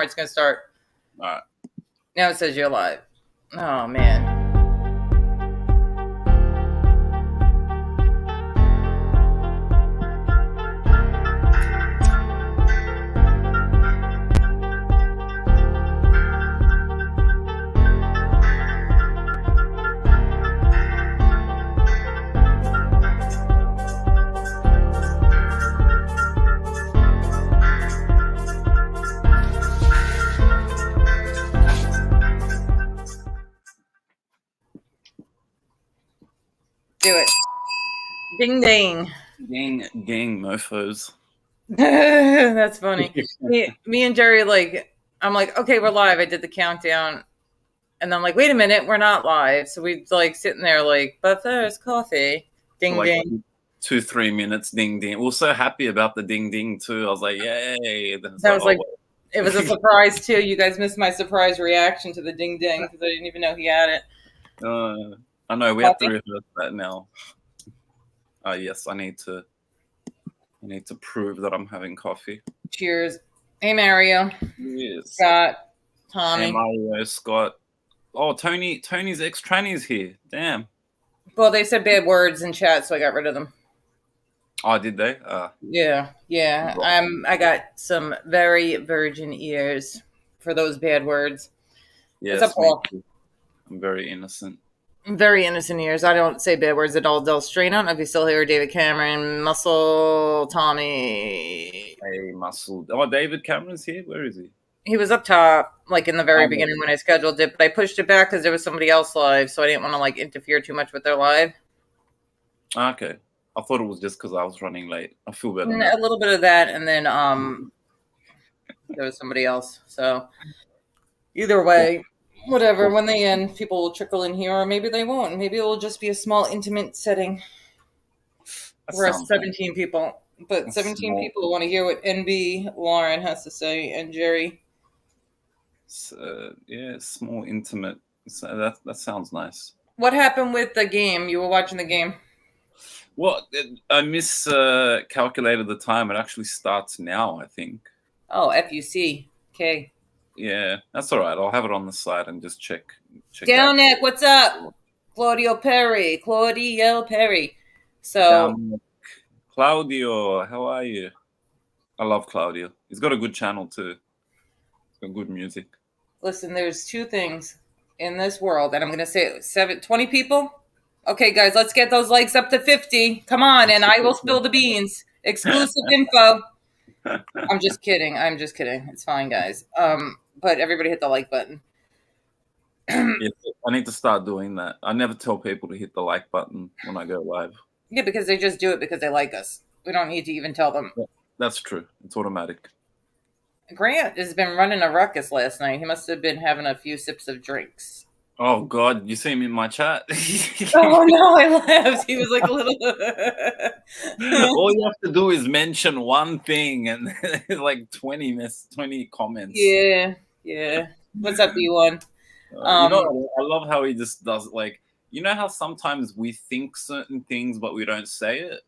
it's going to start. All right. Now it says you're live. Oh, man. Do it. Ding ding. Gang mofos. That's funny. me and Jerry, I'm like, okay, we're live. I did the countdown. And I'm like, wait a minute, we're not live. So we sitting there but first coffee. Ding ding. 2-3 minutes, ding ding. We were so happy about the ding ding too. I was like, yay. That was it was a surprise too. You guys missed my surprise reaction to the ding ding because I didn't even know he had it. I know, we have to rehearse that now. Yes, I need to prove that I'm having coffee. Cheers. Hey, Mario. Yes. Scott. Tommy. Hey, Mario, Scott. Oh, Tony's ex-tranny's here. Damn. Well, they said bad words in chat, so I got rid of them. Oh, did they? Yeah. I got some very virgin ears for those bad words. Yes, what's up, Paul? I'm very innocent. Very innocent ears. I don't say bad words at all. Del Strain. I don't know if he's still here. David Cameron, Muscle, Tommy. Hey, Muscle. Oh, David Cameron's here? Where is he? He was up top, in the very beginning when I scheduled it, but I pushed it back because there was somebody else live, so I didn't want to interfere too much with their live. Okay. I thought it was just because I was running late. I feel better. A little bit of that, and then there was somebody else. So either way, whatever. When they end, people will trickle in here, or maybe they won't. Maybe it will just be a small, intimate setting for us 17 people. But 17 people want to hear what NB Lauren has to say, and Jerry. Yeah, small, intimate. So that sounds nice. What happened with the game? You were watching the game. Well, I miscalculated the time. It actually starts now, I think. Oh, FUC. Okay. Yeah, that's all right. I'll have it on the side and just check. Down Nick, what's up? Claudio Perry. So, Claudio, how are you? I love Claudio. He's got a good channel too. He's got good music. Listen, there's two things in this world, and I'm going to say 20 people. Okay, guys, let's get those likes up to 50. Come on, and I will spill the beans. Exclusive info. I'm just kidding. It's fine, guys. But everybody hit the like button. Yeah, I need to start doing that. I never tell people to hit the like button when I go live. Yeah, because they just do it because they like us. We don't need to even tell them. Yeah, that's true. It's automatic. Grant has been running a ruckus last night. He must have been having a few sips of drinks. Oh, God. You see him in my chat? Oh, no, I laughed. He was a little... All you have to do is mention one thing and 20 comments. Yeah. What's up, B1? I love how he just does, you know how sometimes we think certain things, but we don't say it?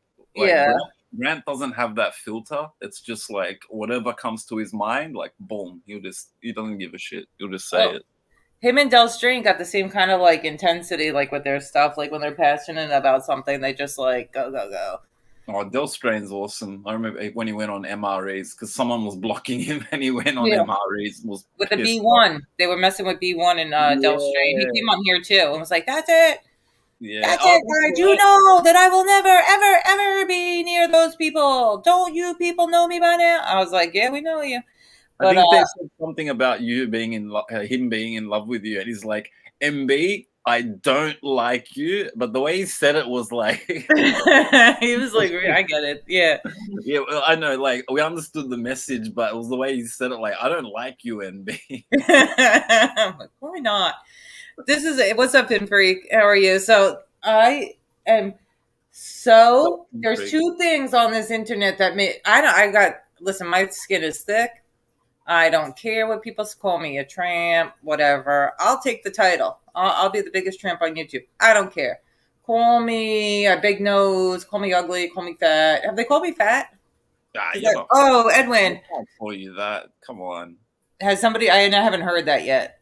Rant doesn't have that filter. It's just whatever comes to his mind, boom. He doesn't give a shit. He'll just say it. Him and Del Strain got the same kind of intensity, with their stuff. When they're passionate about something, they just go. Oh, Del Strain's awesome. I remember when he went on MREs because someone was blocking him and he went on MREs. With the B1. They were messing with B1 and Del Strain. He came on here too and was like, that's it. Yeah. That's it, guys. You know that I will never, ever, ever be near those people. Don't you people know me by now? I was like, yeah, we know you. I think they said something about you being him being in love with you, and he's like, MB, I don't like you, but the way he said it was he was like, I get it, yeah. Yeah, well, I know, we understood the message, but it was the way he said it, I don't like you, MB. I'm like, why not? This is it. What's up, Pinfreak? How are you? So I am. So there's two things on this internet that listen, my skin is thick. I don't care what people call me, a tramp, whatever. I'll take the title. I'll be the biggest tramp on YouTube. I don't care. Call me a big nose, call me ugly, call me fat. Have they called me fat? Edwin. I can't call you that. Come on. Has somebody? I haven't heard that yet.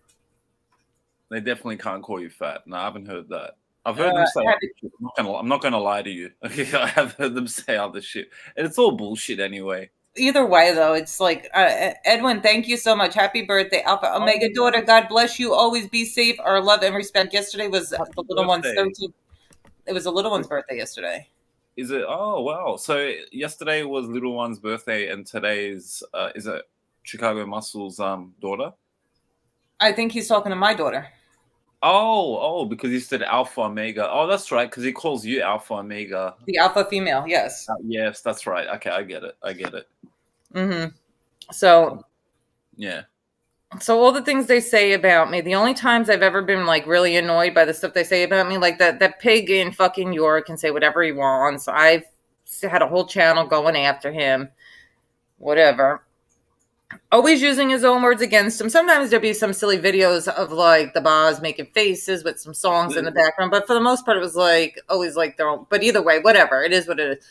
They definitely can't call you fat. No, I haven't heard that. I've heard them say other shit. I'm not gonna lie to you. I have heard them say other shit, and it's all bullshit anyway. Either way, though, it's like Edwin. Thank you so much. Happy birthday, Alpha Omega daughter. God bless you. Always be safe. Our love and respect. Yesterday was Happy the little one's birthday. 13th. It was the little one's birthday yesterday. Is it? Oh wow! So yesterday was little one's birthday, and today's is it Chicago Muscle's daughter? I think he's talking to my daughter. Oh, because he said Alpha Omega. Oh, that's right, because he calls you Alpha Omega. The alpha female, yes. Yes, that's right. Okay, I get it. Mm-hmm. So, yeah. So all the things they say about me, the only times I've ever been like really annoyed by the stuff they say about me, like that pig in fucking York can say whatever he wants. I've had a whole channel going after him. Whatever. Always using his own words against him. Sometimes there'd be some silly videos of like the Boz making faces with some songs in the background, but for the most part, it was like always like their own. But either way, whatever. It is what it is.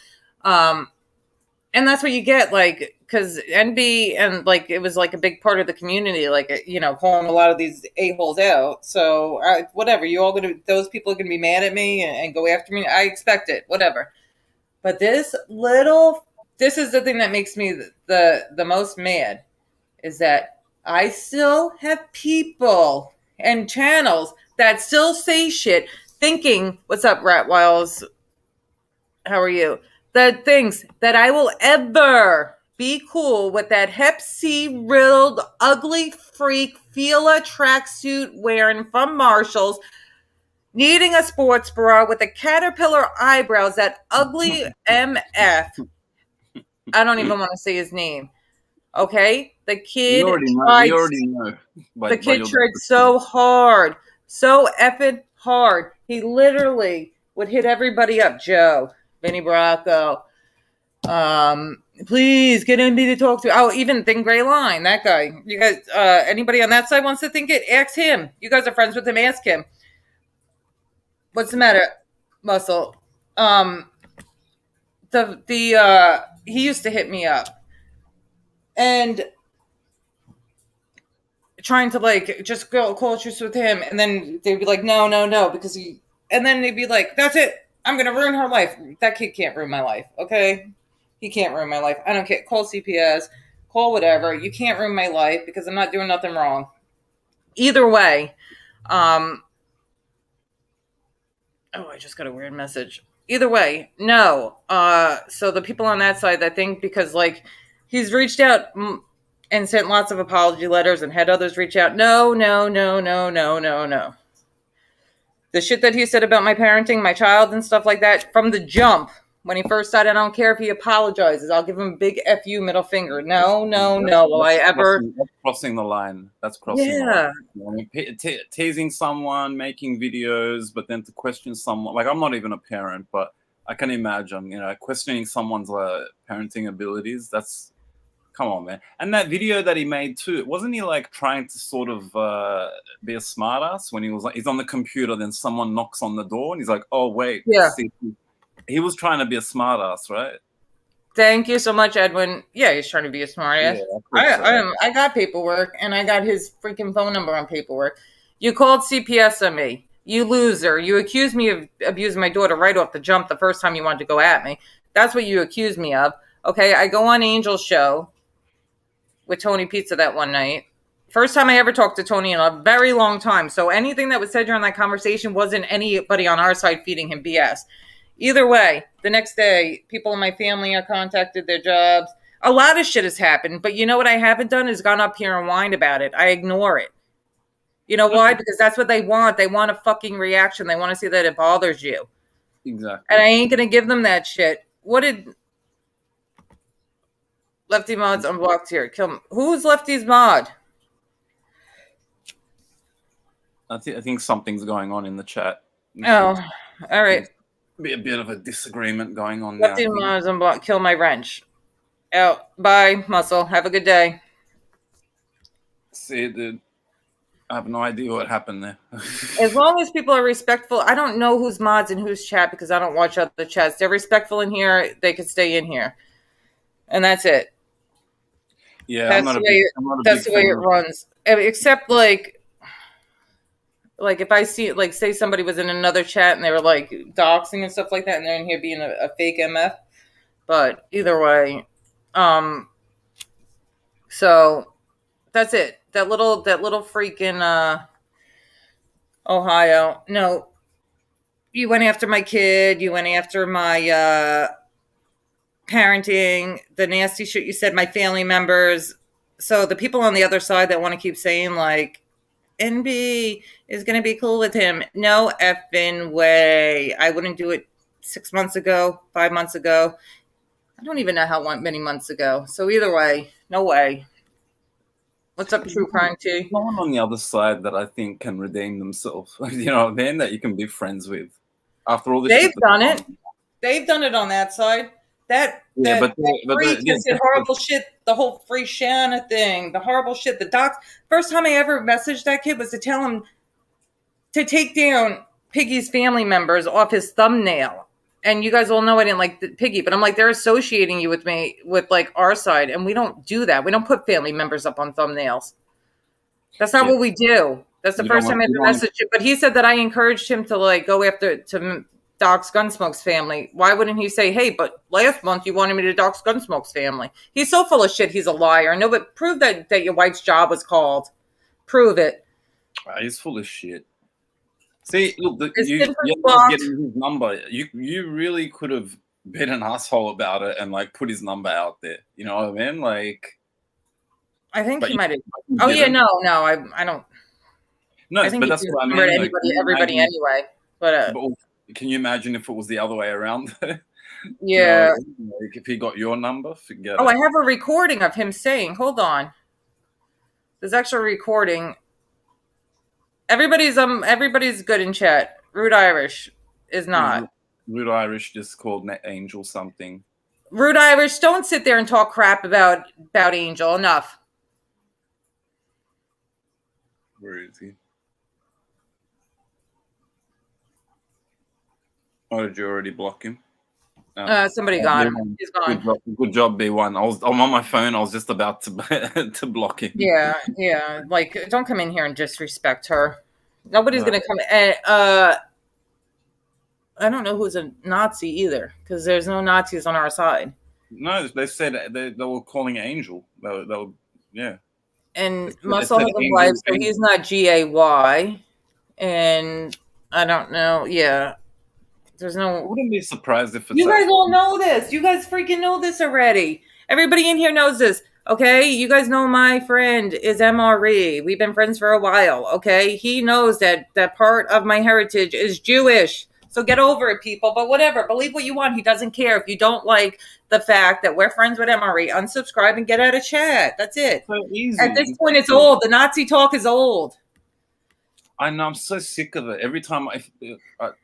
And that's what you get, like, because NB and like it was like a big part of the community, like calling a lot of these a-holes out. So whatever, those people are gonna be mad at me and go after me. I expect it, whatever. But this is the thing that makes me the most mad. Is that I still have people and channels that still say shit thinking, what's up, Ratwiles? How are you? That thinks that I will ever be cool with that Hep C riddled, ugly freak Fila tracksuit wearing from Marshall's, needing a sports bra with the caterpillar eyebrows, that ugly MF. I don't even want to say his name. Okay, the kid tried so hard, so effing hard. He literally would hit everybody up. Joe, Vinny Bracco, please get NB to talk to. Oh, even Thin Gray Line, that guy. You guys, anybody on that side wants to think it? Ask him. You guys are friends with him. Ask him. What's the matter, Muscle? He used to hit me up. And trying to like just go cultures with him, and then they'd be like, no, because and then they'd be like, that's it, I'm gonna ruin her life. That kid can't ruin my life, okay? He can't ruin my life. I don't care. Call CPS, call whatever. You can't ruin my life because I'm not doing nothing wrong. Either way, I just got a weird message. Either way, no. So the people on that side, I think, because like he's reached out and sent lots of apology letters and had others reach out. No. The shit that he said about my parenting, my child and stuff like that from the jump, when he first started, I don't care if he apologizes. I'll give him a big F you middle finger. No. Will I ever? That's crossing the line. That's crossing the line. I mean, teasing someone, making videos, but then to question someone. Like, I'm not even a parent, but I can imagine, questioning someone's parenting abilities. That's, come on, man. And that video that he made too, wasn't he like trying to sort of be a smartass when he's on the computer, then someone knocks on the door and he's like, oh, wait. Yeah. See, he was trying to be a smartass, right? Thank you so much, Edwin. Yeah, he's trying to be a smartass. Yeah, I got paperwork, and I got his freaking phone number on paperwork. You called CPS on me. You loser. You accused me of abusing my daughter right off the jump the first time you wanted to go at me. That's what you accused me of. Okay, I go on Angel's show with Tony Pizza that one night. First time I ever talked to Tony in a very long time. So anything that was said during that conversation wasn't anybody on our side feeding him BS. Either way, the next day, people in my family are contacted, their jobs. A lot of shit has happened, but you know what I haven't done is gone up here and whined about it. I ignore it. You know why? Because that's what they want. They want a fucking reaction. They want to see that it bothers you. Exactly. And I ain't going to give them that shit. What did Lefty Mod's unblocked here? Kill him. Who's Lefty's mod? I think something's going on in the chat. Oh, all right. Be a bit of a disagreement going on Lefty Mod's unblocked. Kill my wrench. Out. Bye, Muscle. Have a good day. See you, dude. I have no idea what happened there. As long as people are respectful, I don't know who's mods and who's chat because I don't watch other chats. They're respectful in here. They can stay in here. And that's it. Yeah, That's the way. That's the way it runs. Except like if I see like say somebody was in another chat and they were like doxing and stuff like that, and they're in here being a fake MF. But either way, so that's it. That little freaking Ohio. No, you went after my kid. You went after my parenting. The nasty shit you said. My family members. So the people on the other side that want to keep saying like NB is going to be cool with him. No effing way. I wouldn't do it 6 months ago, 5 months ago. I don't even know how many months ago. So either way, no way. What's up, True Crime T? No one on the other side that I think can redeem themselves. You know, man, that you can be friends with after all this. They've done it. They've done it on that side. That freak said horrible shit. The whole free Shanna thing, the horrible shit. The docs. First time I ever messaged that kid was to tell him to take down Piggy's family members off his thumbnail. And you guys all know I didn't like Piggy, but I'm like, they're associating you with me with like our side, and we don't do that. We don't put family members up on thumbnails. That's not what we do. That's the first time I ever messaged him. But he said that I encouraged him to like go after to dox Gunsmoke's family. Why wouldn't he say, hey, but last month you wanted me to dox Gunsmoke's family? He's so full of shit. He's a liar. No, but prove that your wife's job was called. Prove it. He's full of shit. See, look, you getting his number. You really could have been an asshole about it and like put his number out there. You know what I mean? Like, I think he might have. Oh yeah, no, I don't. No, I think but that's what I mean. Everybody anyway. But can you imagine if it was the other way around? Yeah. Like if he got your number, forget it. I have a recording of him saying, "Hold on." There's actually a recording. Everybody's good in chat. Rude Irish is not. Rude Irish just called Angel something. Rude Irish, don't sit there and talk crap about Angel. Enough. Where is he? Oh, did you already block him? Somebody gone. He's gone. Good job, B1. I'm on my phone. I was just about to to block him. Yeah. Like, don't come in here and disrespect her. Nobody's gonna come. I don't know who's a Nazi either, because there's no Nazis on our side. No, they said they were calling Angel. They were yeah. And Muscle has a wife, so he's not GAY. And I don't know. Yeah. There's no. I wouldn't be surprised if it's. You guys all know this. You guys freaking know this already. Everybody in here knows this. Okay? You guys know my friend is MRE. We've been friends for a while. Okay? He knows that part of my heritage is Jewish. So get over it, people. But whatever. Believe what you want. He doesn't care. If you don't like the fact that we're friends with MRE, unsubscribe and get out of chat. That's it. So easy. At this point, it's old. The Nazi talk is old. I know. I'm so sick of it. Every time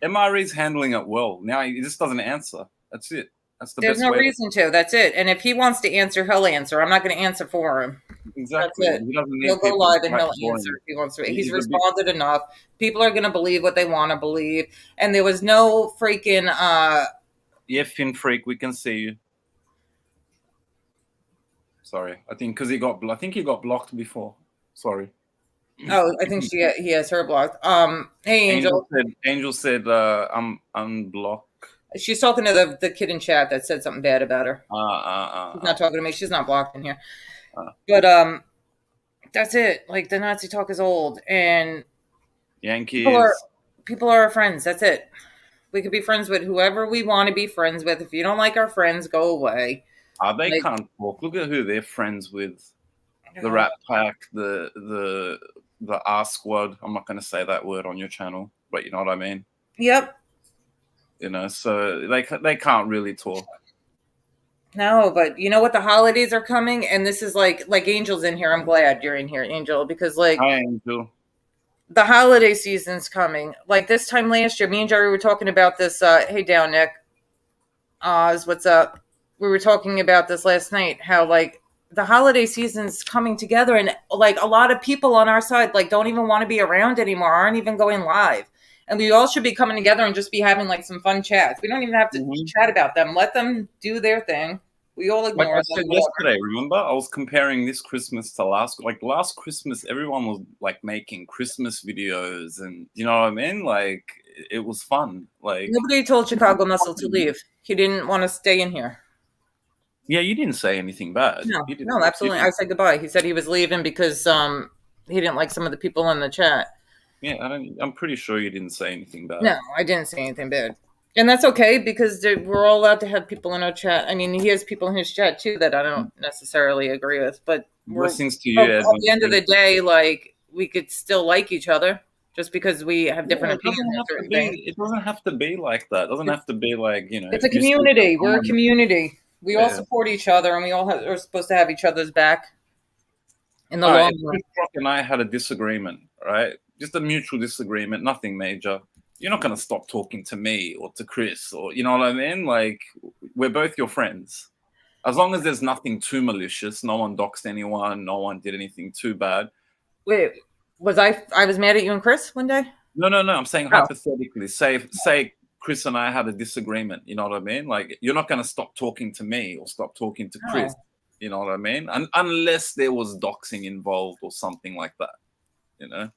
MRE's handling it well. Now he just doesn't answer. That's it. That's the There's best no reason to. That's it. And if he wants to answer, he'll answer. I'm not going to answer for him. Exactly. That's it. He'll go live and he'll answer if he wants to. He's responded enough. People are going to believe what they want to believe. And there was no freaking. Yeah, Finn Freak, we can see you. Sorry, I think because he got blocked before. Sorry. Oh, I think he has her blocked. Hey, Angel. Angel said, I'm unblocked. She's talking to the kid in chat that said something bad about her. She's not talking to me. She's not blocked in here. But that's it. Like, the Nazi talk is old, and Yankees. People are our friends. That's it. We could be friends with whoever we want to be friends with. If you don't like our friends, go away. They can't talk. Look at who they're friends with. The Rat Pack, the R Squad. I'm not going to say that word on your channel, but you know what I mean. Yep. You know, so they can't really talk. No, but you know what? The holidays are coming, and this is like Angel's in here. I'm glad you're in here, Angel, because like hi, Angel. The holiday season's coming. Like this time last year, me and Jerry were talking about this. Hey, down, Nick. Oz, what's up? We were talking about this last night. How like the holiday season's coming together, and like a lot of people on our side like don't even want to be around anymore, aren't even going live. And we all should be coming together and just be having like some fun chats. We don't even have to chat about them. Let them do their thing. We all Like ignore I them. said yesterday, remember? I was comparing this Christmas to last Christmas, everyone was like making Christmas videos and you know what I mean? Like it was fun. Like Nobody told Chicago Muscle to leave. He didn't want to stay in here. yeah, you didn't say anything bad. No, You didn't. no, absolutely. I said goodbye. He said he was leaving because he didn't like some of the people in the chat. Yeah, I'm pretty sure you didn't say anything bad. No, I didn't say anything bad. And that's okay because we're all allowed to have people in our chat. I mean, he has people in his chat too that I don't necessarily agree with, but Blessings to at you, the Edmund. end of the day, like we could still like each other just because we have different It opinions doesn't on have to certain things. be. It doesn't have to be like that. It doesn't have to be like It's a You speak to community. We're a someone. community. We all Yeah. support each other, and we all are supposed to have each other's back in the All right. long If run. Chris Rock and I had a disagreement, right? Just a mutual disagreement, nothing major. You're not going to stop talking to me or to Chris, or you know what I mean? Like we're both your friends. As long as there's nothing too malicious, no one doxed anyone, no one did anything too bad. Wait, was I was mad at you and Chris one day? No. I'm saying Oh, hypothetically. Say Chris and I had a disagreement. You know what I mean? Like you're not going to stop talking to me or stop talking to Chris. no. You know what I mean? Unless there was doxing involved or something like that. You know.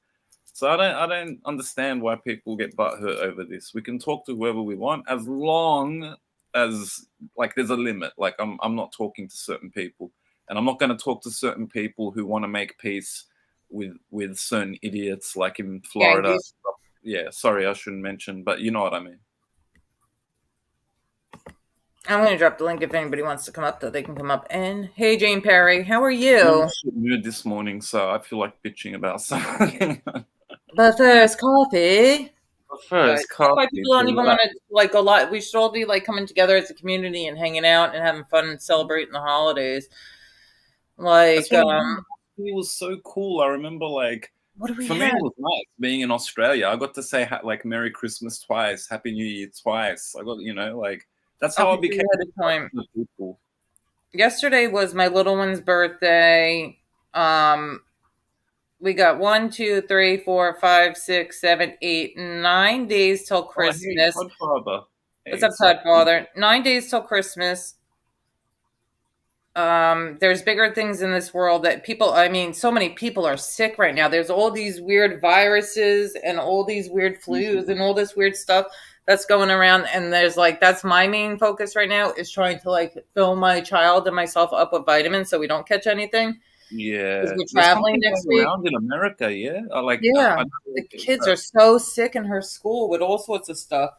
So I don't understand why people get butthurt over this. We can talk to whoever we want as long as like there's a limit. Like I'm not talking to certain people, and I'm not going to talk to certain people who want to make peace with certain idiots like in Florida. Yankees. Yeah, sorry, I shouldn't mention, but you know what I mean. I'm going to drop the link if anybody wants to come up, though they can come up. And hey, Jane Perry, how are I'm in you? a shit mood this morning, so I feel like bitching about something. But first, coffee. First, That's why coffee. people don't even want to like a lot. We should all be like coming together as a community and hanging out and having fun and celebrating the holidays. Like, It was so cool. I remember, like, what do we for me, have? it was nice being in Australia. I got to say like Merry Christmas twice, Happy New Year twice. I got, like that's how I became Ahead of time. people. Yesterday was my little one's birthday. We got 1, 2, 3, 4, 5, 6, 7, 8, 9 days till Christmas. Oh, hey, Godfather. What's up, Godfather? 9 days till Christmas. There's bigger things in this world that so many people are sick right now. There's all these weird viruses and all these weird flus and all this weird stuff that's going around. And there's like, that's my main focus right now is trying to like fill my child and myself up with vitamins so we don't catch anything. Yeah, we're traveling next week around in America. Yeah, the kids are so sick in her school with all sorts of stuff.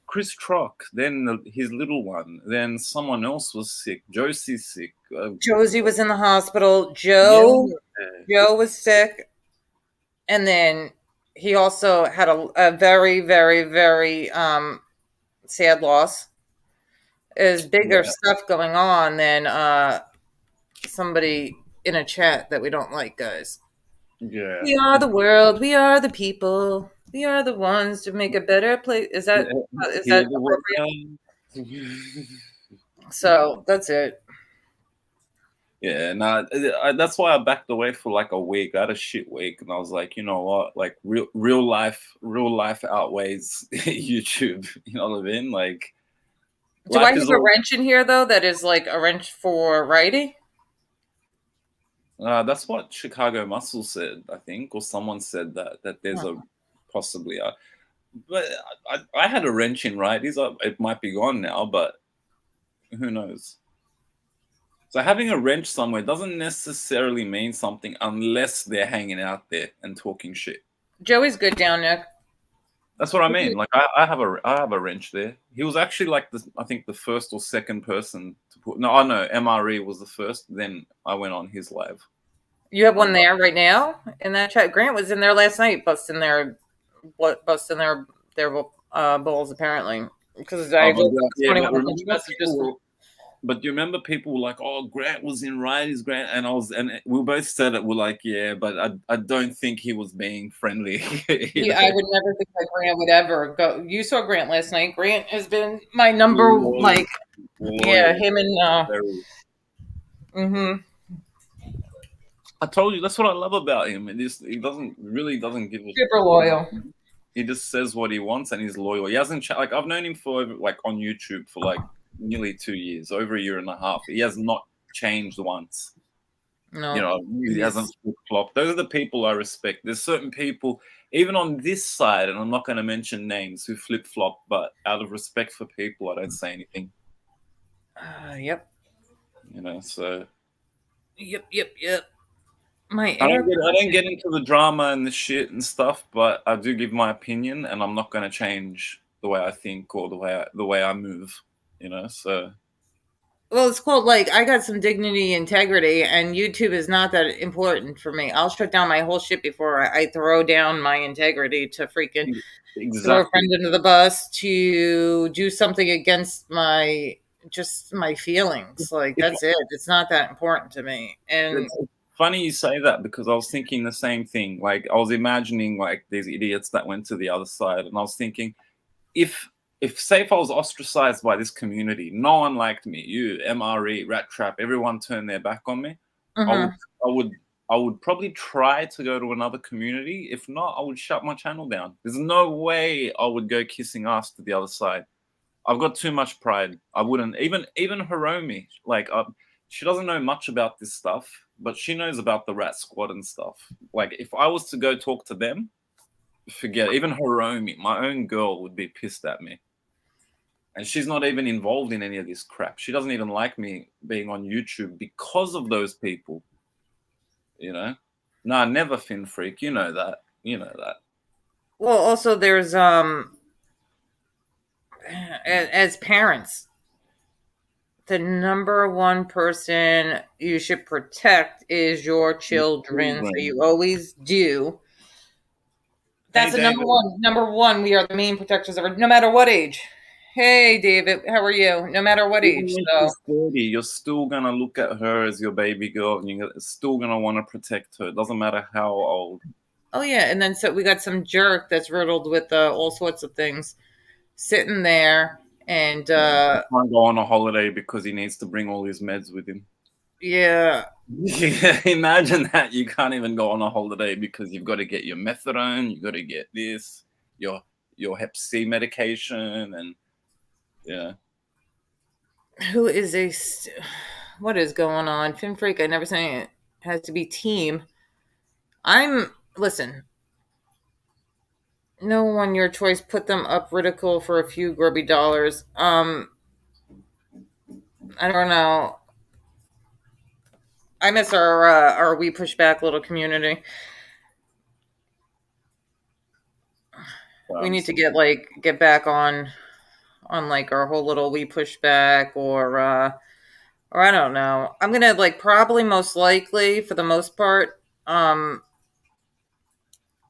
Chris Trock, then his little one, then someone else was sick. Josie's sick. Josie was in the hospital. Joe was sick, and then he also had a very, very, very sad loss. There's bigger stuff going on than somebody in a chat that we don't like, guys. Yeah. We are the world. We are the people. We are the ones to make a better place. Is that appropriate? So that's it. Yeah, that's why I backed away for like a week. I had a shit week, and I was like, you know what? Like real life outweighs YouTube. You know what I mean? Like, do I have a wrench in here though? That is like a wrench for writing. That's what Chicago Muscle said, I think, or someone said that there's possibly a. But I had a wrench in righties. It might be gone now, but who knows? So having a wrench somewhere doesn't necessarily mean something unless they're hanging out there and talking shit. Joey's good down there. That's what I mean. Like I have a wrench there. He was actually like I think the first or second person to put. No, I know MRE was the first. Then I went on his live. You have one there right now in that chat. Grant was in there last night, busting their balls apparently because I But do you remember people were like, "Oh, Grant was in righties, Grant," and we both said it. We're like, "Yeah, but I don't think he was being friendly." Yeah, I would never think that Grant would ever go. You saw Grant last night. Grant has been my number him and I told you that's what I love about him. He doesn't give a super loyal. He just says what he wants and he's loyal. He hasn't like I've known him for like on YouTube for like nearly 2 years, over a year and a half. He has not changed once. No, He hasn't flip-flopped. Those are the people I respect. There's certain people, even on this side, and I'm not going to mention names, who flip-flop, but out of respect for people, I don't say anything. Yep. So. Yep. My I don't get into the drama and the shit and stuff, but I do give my opinion, and I'm not going to change the way I think or the way I move. So. Well, it's called like I got some dignity, integrity, and YouTube is not that important for me. I'll shut down my whole shit before I throw down my integrity to freaking throw a friend under the bus, to do something against my feelings. Like that's it. It's not that important to me. And it's funny you say that, because I was thinking the same thing. Like I was imagining like these idiots that went to the other side, and I was thinking, if say if I was ostracized by this community, no one liked me, you, MRE, Rat Trap, everyone turned their back on me, I would probably try to go to another community. If not, I would shut my channel down. There's no way I would go kissing ass to the other side. I've got too much pride. I wouldn't. Even Hiromi, like she doesn't know much about this stuff, but she knows about the Rat Squad and stuff. Like if I was to go talk to them, forget it. Even Hiromi, my own girl, would be pissed at me. And she's not even involved in any of this crap. She doesn't even like me being on YouTube because of those people. Nah, never, Fin Freak. You know that. well, also there's as parents, the number one person you should protect is your children. So you always do. That's the number one. Number one, we are the main protectors of her, no matter what age. Hey, David, how are you? No matter what age. So. She's 30, you're still gonna look at her as your baby girl, and you're still gonna want to protect her. It doesn't matter how old. Oh yeah, and then so we got some jerk that's riddled with all sorts of things, sitting there and can't go on a holiday because he needs to bring all his meds with him. Yeah. Imagine that. You can't even go on a holiday because you've got to get your methadone, you've got to get this, your Hep C medication, and yeah. Who is what is going on? Fin Freak, I never say it has to be team. Listen, no one your choice, put them up ridicule for a few grubby dollars. I don't know. I miss our We Push Back little community. We need to get back on like our whole little We Push Back, or I don't know. I'm gonna probably most likely for the most part.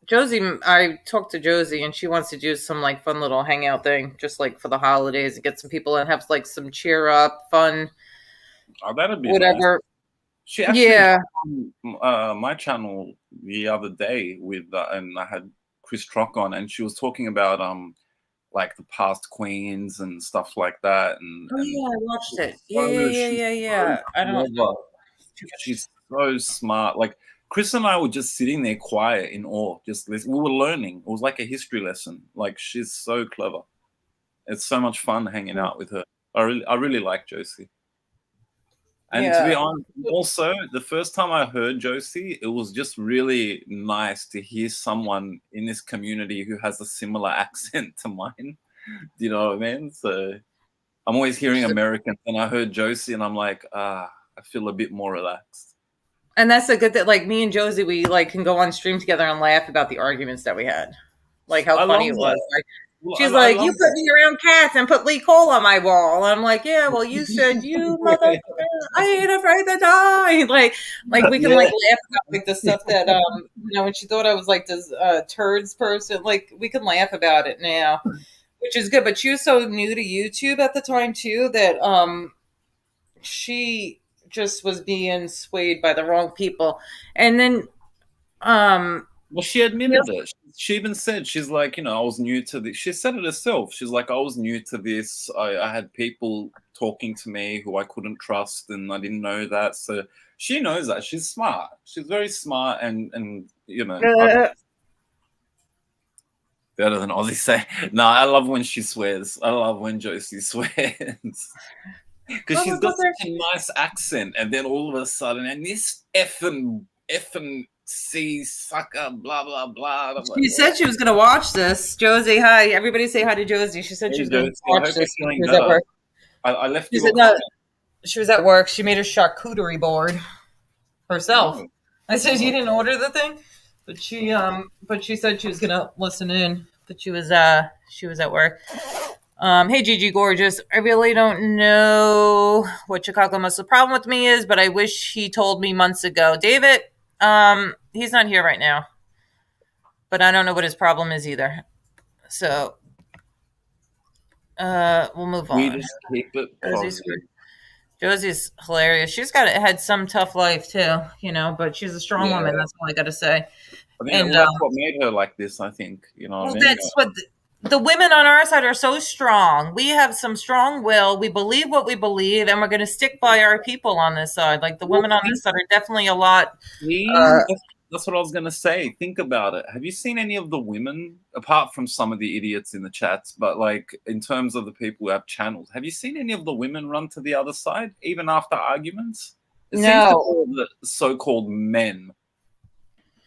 Josie, I talked to Josie and she wants to do some fun little hangout thing, just for the holidays, and get some people and have some cheer up, fun. Oh, that'd be whatever. Nice. She actually on my channel the other day with and I had Chris Trock on, and she was talking about like the past queens and stuff like that. And yeah, I watched it. Yeah. I don't know. She's so smart. Like Chris and I were just sitting there quiet in awe, just listening. We were learning. It was like a history lesson. Like she's so clever. It's so much fun hanging out with her. I really like Josie. And to be honest, also, the first time I heard Josie, it was just really nice to hear someone in this community who has a similar accent to mine. Do you know what I mean? So I'm always hearing Americans, and I heard Josie, and I'm like, I feel a bit more relaxed. And that's a good thing. Like me and Josie, we can go on stream together and laugh about the arguments that we had. Like how funny it was. She's like, you put me around cats and put Lee Cole on my wall. And I'm like, yeah, well, you said you motherfucker, I ain't afraid to die. Like we can laugh about the stuff that when she thought I was this turds person. We can laugh about it now, which is good. But she was so new to YouTube at the time too that she just was being swayed by the wrong people. And then well, she admitted it. She even said, she's like, I was new to this. She said it herself. She's like, I was new to this. I had people talking to me who I couldn't trust, and I didn't know that. So she knows that. She's smart. She's very smart, and better than Aussie say. No, I love when she swears. I love when Josie swears. Because she's got such a nice accent, and then all of a sudden, and this effing C sucker, blah blah blah. I'm like, She said she was going to watch this. Josie, hi. Everybody say hi to Josie. She said hey, she was going to Josie, I watch hope this. you're She feeling was at better. work. I left She you said, a no, comment. she was at work. She made a charcuterie board herself. Oh. I said you didn't order the thing, but she said she was going to listen in. But she was at work. Hey Gigi Gorgeous, I really don't know what Chicago Muscle problem with me is, but I wish he told me months ago. David, he's not here right now, but I don't know what his problem is either. So, we'll move We on. just keep it positive. Josie's hilarious. She's had some tough life too, but she's a strong woman. That's all I got to say. I think And that's what made her like this. I think well, what I mean. that's what the women on our side are so strong. We have some strong will. We believe what we believe, and we're going to stick by our people on this side. Like the women on this side are definitely a lot. That's what I was gonna say. Think about it. Have you seen any of the women, apart from some of the idiots in the chats, but like in terms of the people who have channels, have you seen any of the women run to the other side, even after arguments? It seems to be the so-called men.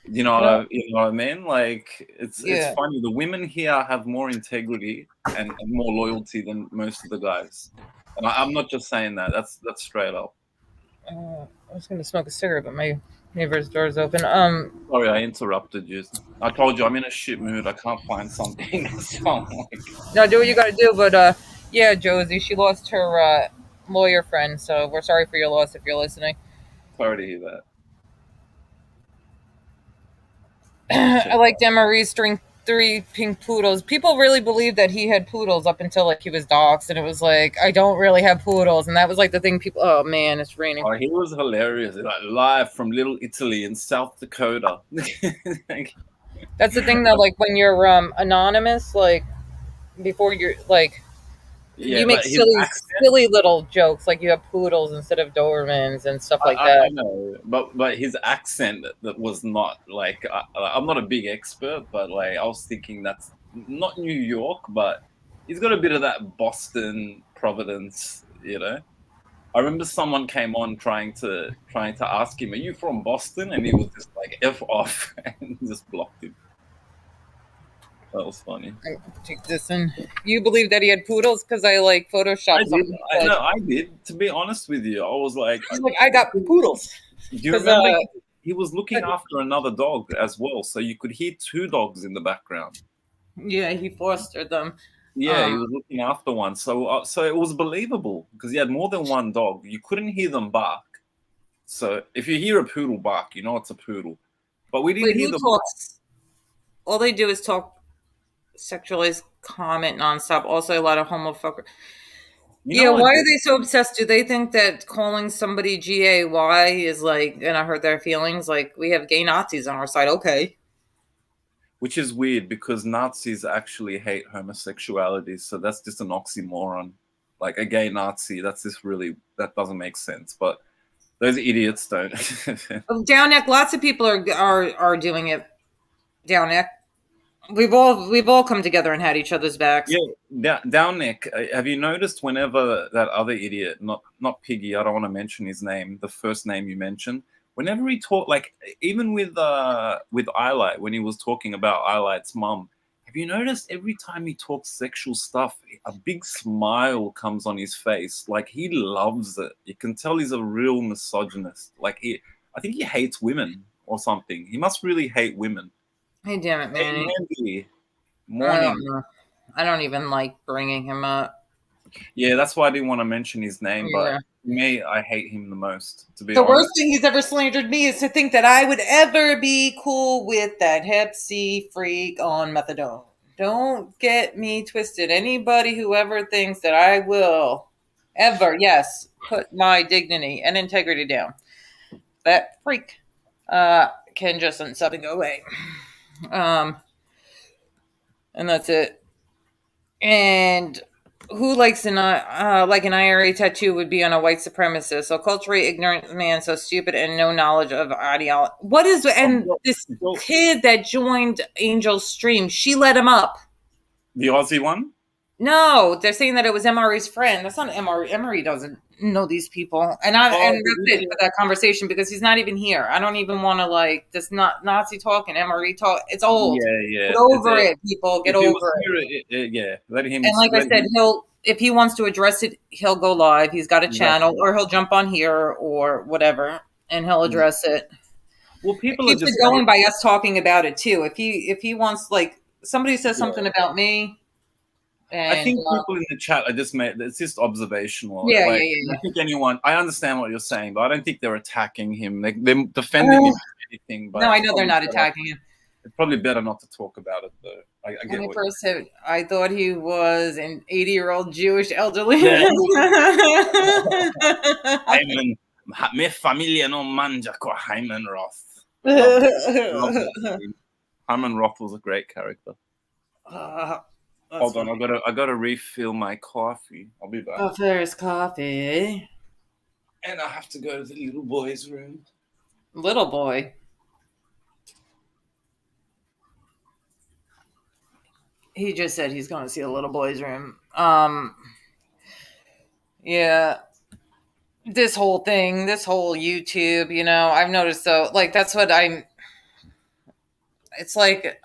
You know what I mean? Like it's funny. The women here have more integrity and more loyalty than most of the guys. And I'm not just saying that. That's straight up. I was going to smoke a cigarette, but my neighbor's door is open. Sorry, I interrupted you. I told you I'm in a shit mood. I can't find something. No, do what you got to do. But yeah, Josie, she lost her lawyer friend, so we're sorry for your loss if you're listening. Sorry to hear that. I liked Emery's string 3 pink poodles. People really believed that he had poodles up until like he was doxxed, and it was like, I don't really have poodles, and that was like the thing people. Oh man, it's raining. Oh, he was hilarious. Like live from Little Italy in South Dakota. That's the thing though. Like when you're anonymous, like before you're like. You make silly little jokes, like you have poodles instead of Dobermans and stuff like that. I know, but his accent that was not like I'm not a big expert, but like I was thinking that's not New York, but he's got a bit of that Boston, Providence, I remember someone came on trying to ask him, "Are you from Boston?" And he was just like, "F off," and just blocked him. That was funny. Take this in. You believe that he had poodles because I like photoshopped something. I did. To be honest with you, I was like, I got poodles. Do you remember he was looking after another dog as well, so you could hear 2 dogs in the background. Yeah, he fostered them. Yeah, he was looking after one, so it was believable because he had more than one dog. You couldn't hear them bark. So if you hear a poodle bark, you know it's a poodle. But we didn't hear them bark. All they do is talk, sexualized comment nonstop. Also, a lot of homophobia. Why are they so obsessed? Do they think that calling somebody GAY is like gonna hurt their feelings? Like we have gay Nazis on our side, okay. Which is weird because Nazis actually hate homosexuality, so that's just an oxymoron. Like a gay Nazi, that doesn't make sense. But those idiots don't. Down neck, lots of people are doing it. Down neck. We've all come together and had each other's backs. Yeah, down neck. Have you noticed whenever that other idiot, not Piggy, I don't want to mention his name, the first name you mentioned, whenever he talked, like even with Eyelight, when he was talking about Eyelight's mum, have you noticed every time he talks sexual stuff, a big smile comes on his face, like he loves it. You can tell he's a real misogynist. Like I think he hates women or something. He must really hate women. Hey, damn it, man! Hey, morning. I don't even like bringing him up. Yeah, that's why I didn't want to mention his name, but me, I hate him the most, to be honest. The worst thing he's ever slandered me is to think that I would ever be cool with that Hep C freak on methadone. Don't get me twisted. Anybody who ever thinks that I will ever, put my dignity and integrity down, that freak can just unsub and go away. And that's it. And Who likes like an IRA tattoo would be on a white supremacist, so culturally ignorant man, so stupid and no knowledge of ideology. What is and this kid that joined Angel's stream? She let him up. The Aussie one? No, they're saying that it was MRE's friend. That's not MRE. MRE doesn't know these people, and and that's it for that conversation because he's not even here. I don't even want to like this not Nazi talk and MRE talk. It's old. Yeah. Get over it, people. Get over it. Yeah, let him. And like I said, if he wants to address it, he'll go live. He's got a channel, or he'll jump on here or whatever, and he'll address it. Well, people it keeps it going by us talking about it too. If he wants, like somebody says something about me. And, I think people in the chat are just it's just observational. Yeah. I think I understand what you're saying, but I don't think they're attacking him. They're defending him or anything. But no, I know they're not attacking him. It's probably better not to talk about it, though. I get what first said, I thought he was an 80-year-old Jewish elderly. Me familia no manja ko Hyman Roth. Hyman Roth was a great character. Hold on, I gotta refill my coffee. I'll be back. Oh, there's coffee. And I have to go to the little boy's room. Little boy. He just said he's going to see a little boy's room. Yeah. This whole thing, this whole YouTube, I've noticed though, like that's what it's like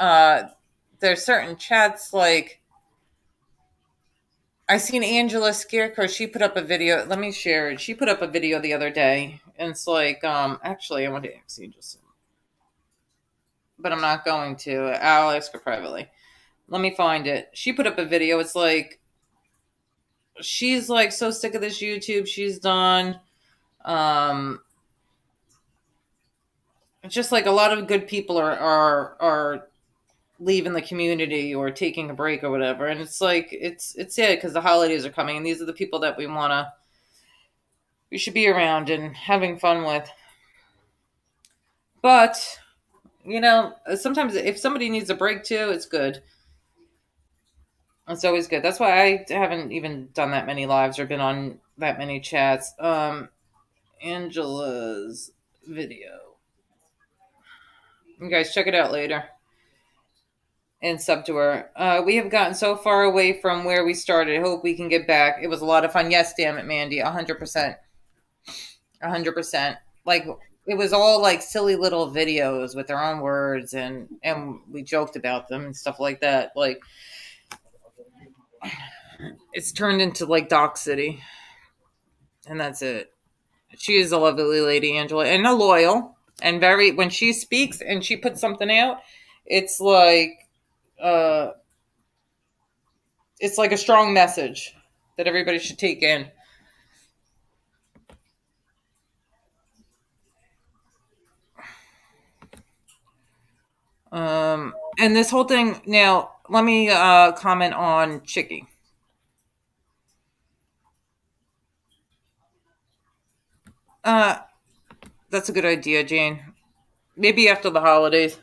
there's certain chats like I seen Angela Scarecrow. She put up a video. Let me share it. She put up a video the other day, and it's like, actually, I want to see just, but I'm not going to. I'll ask her privately. Let me find it. She put up a video. It's like, she's like so sick of this YouTube. She's done. Just like a lot of good people are leaving the community or taking a break or whatever, and it's like it's because the holidays are coming, and these are the people that we should be around and having fun with. But sometimes if somebody needs a break too, it's good. It's always good. That's why I haven't even done that many lives or been on that many chats. Angela's video, you guys check it out later and sub to her. We have gotten so far away from where we started. I hope we can get back. It was a lot of fun. Yes, damn it, Mandy. 100%. 100%. Like, it was all like silly little videos with their own words, and we joked about them and stuff like that. Like, it's turned into like Doc City. And that's it. She is a lovely lady, Angela, and a loyal, and very, when she speaks and she puts something out, it's like a strong message that everybody should take in. And this whole thing, now let me comment on Chicky. That's a good idea, Jane. Maybe after the holidays.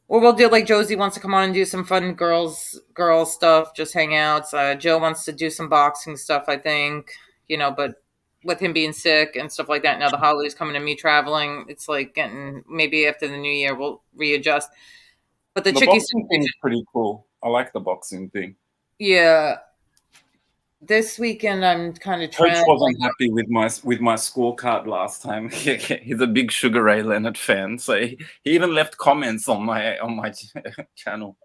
Or we'll do like Josie wants to come on and do some fun girls stuff, just hang out. Joe wants to do some boxing stuff, I think. But with him being sick and stuff like that, now the holidays coming and me traveling, it's like getting, maybe after the new year we'll readjust. But the boxing thing is pretty cool. I like the boxing thing. Yeah. This weekend I'm kind of trying. Coach wasn't happy with my scorecard last time. He's a big Sugar Ray Leonard fan, so he even left comments on my channel.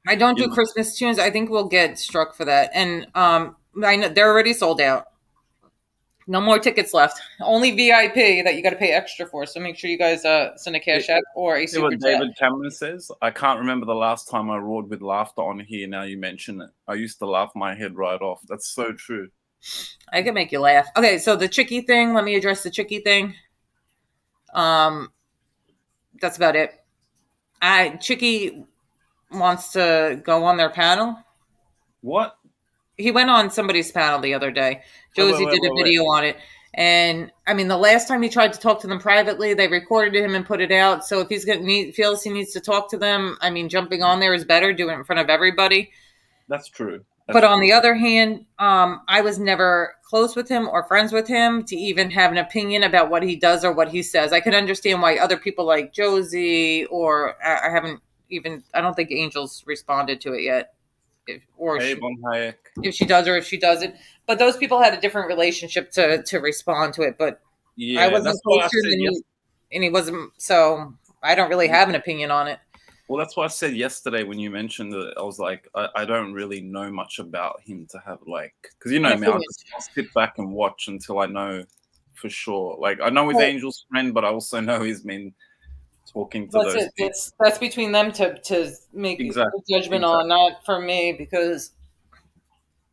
I don't do Christmas tunes. I think we'll get struck for that, and I know they're already sold out. No more tickets left. Only VIP that you got to pay extra for. So make sure you guys send a cash app or a super chat. David Cameron says, I can't remember the last time I roared with laughter on here. Now you mention it. I used to laugh my head right off. That's so true. I can make you laugh. Okay, so the Chicky thing. Let me address the Chicky thing. That's about it. Chicky wants to go on their panel. What? He went on somebody's panel the other day. Josie did a video on it. And, I mean, the last time he tried to talk to them privately, they recorded him and put it out. So if feels he needs to talk to them, I mean, jumping on there is better. Doing it in front of everybody. That's true. But on the other hand, I was never close with him or friends with him to even have an opinion about what he does or what he says. I can understand why other people like Josie or I haven't even, I don't think Angel's responded to it yet. If she does or if she doesn't. But those people had a different relationship to respond to it. But I wasn't close to him and he wasn't, so I don't really have an opinion on it. Well, that's what I said yesterday when you mentioned it. I was like, I don't really know much about him to have because you know me, I'll sit back and watch until I know for sure. Like I know he's Angel's friend, but I also know he's been talking to those people. That's between them to make a judgment on, not for me, because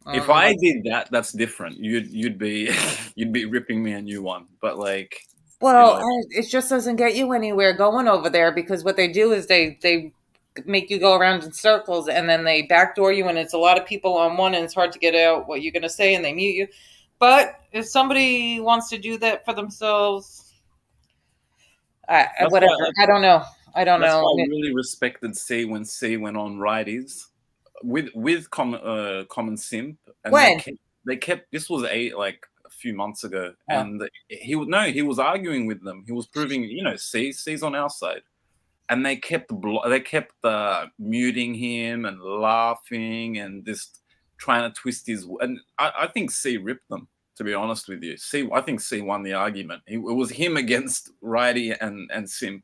if I did that, that's different. You'd be you'd be ripping me a new one, but like. Well, it just doesn't get you anywhere going over there, because what they do is they make you go around in circles and then they backdoor you, and it's a lot of people on one, and it's hard to get out what you're going to say, and they mute you. But if somebody wants to do that for themselves, whatever. I don't know. I really respected C when C went on righties with Common Simp, and when they kept this was a few months ago, and he was arguing with them. He was proving, C's on our side, and they kept muting him and laughing and just trying to twist his. And I think C ripped them. To be honest with you, I think C won the argument. It was him against Righty and Simp.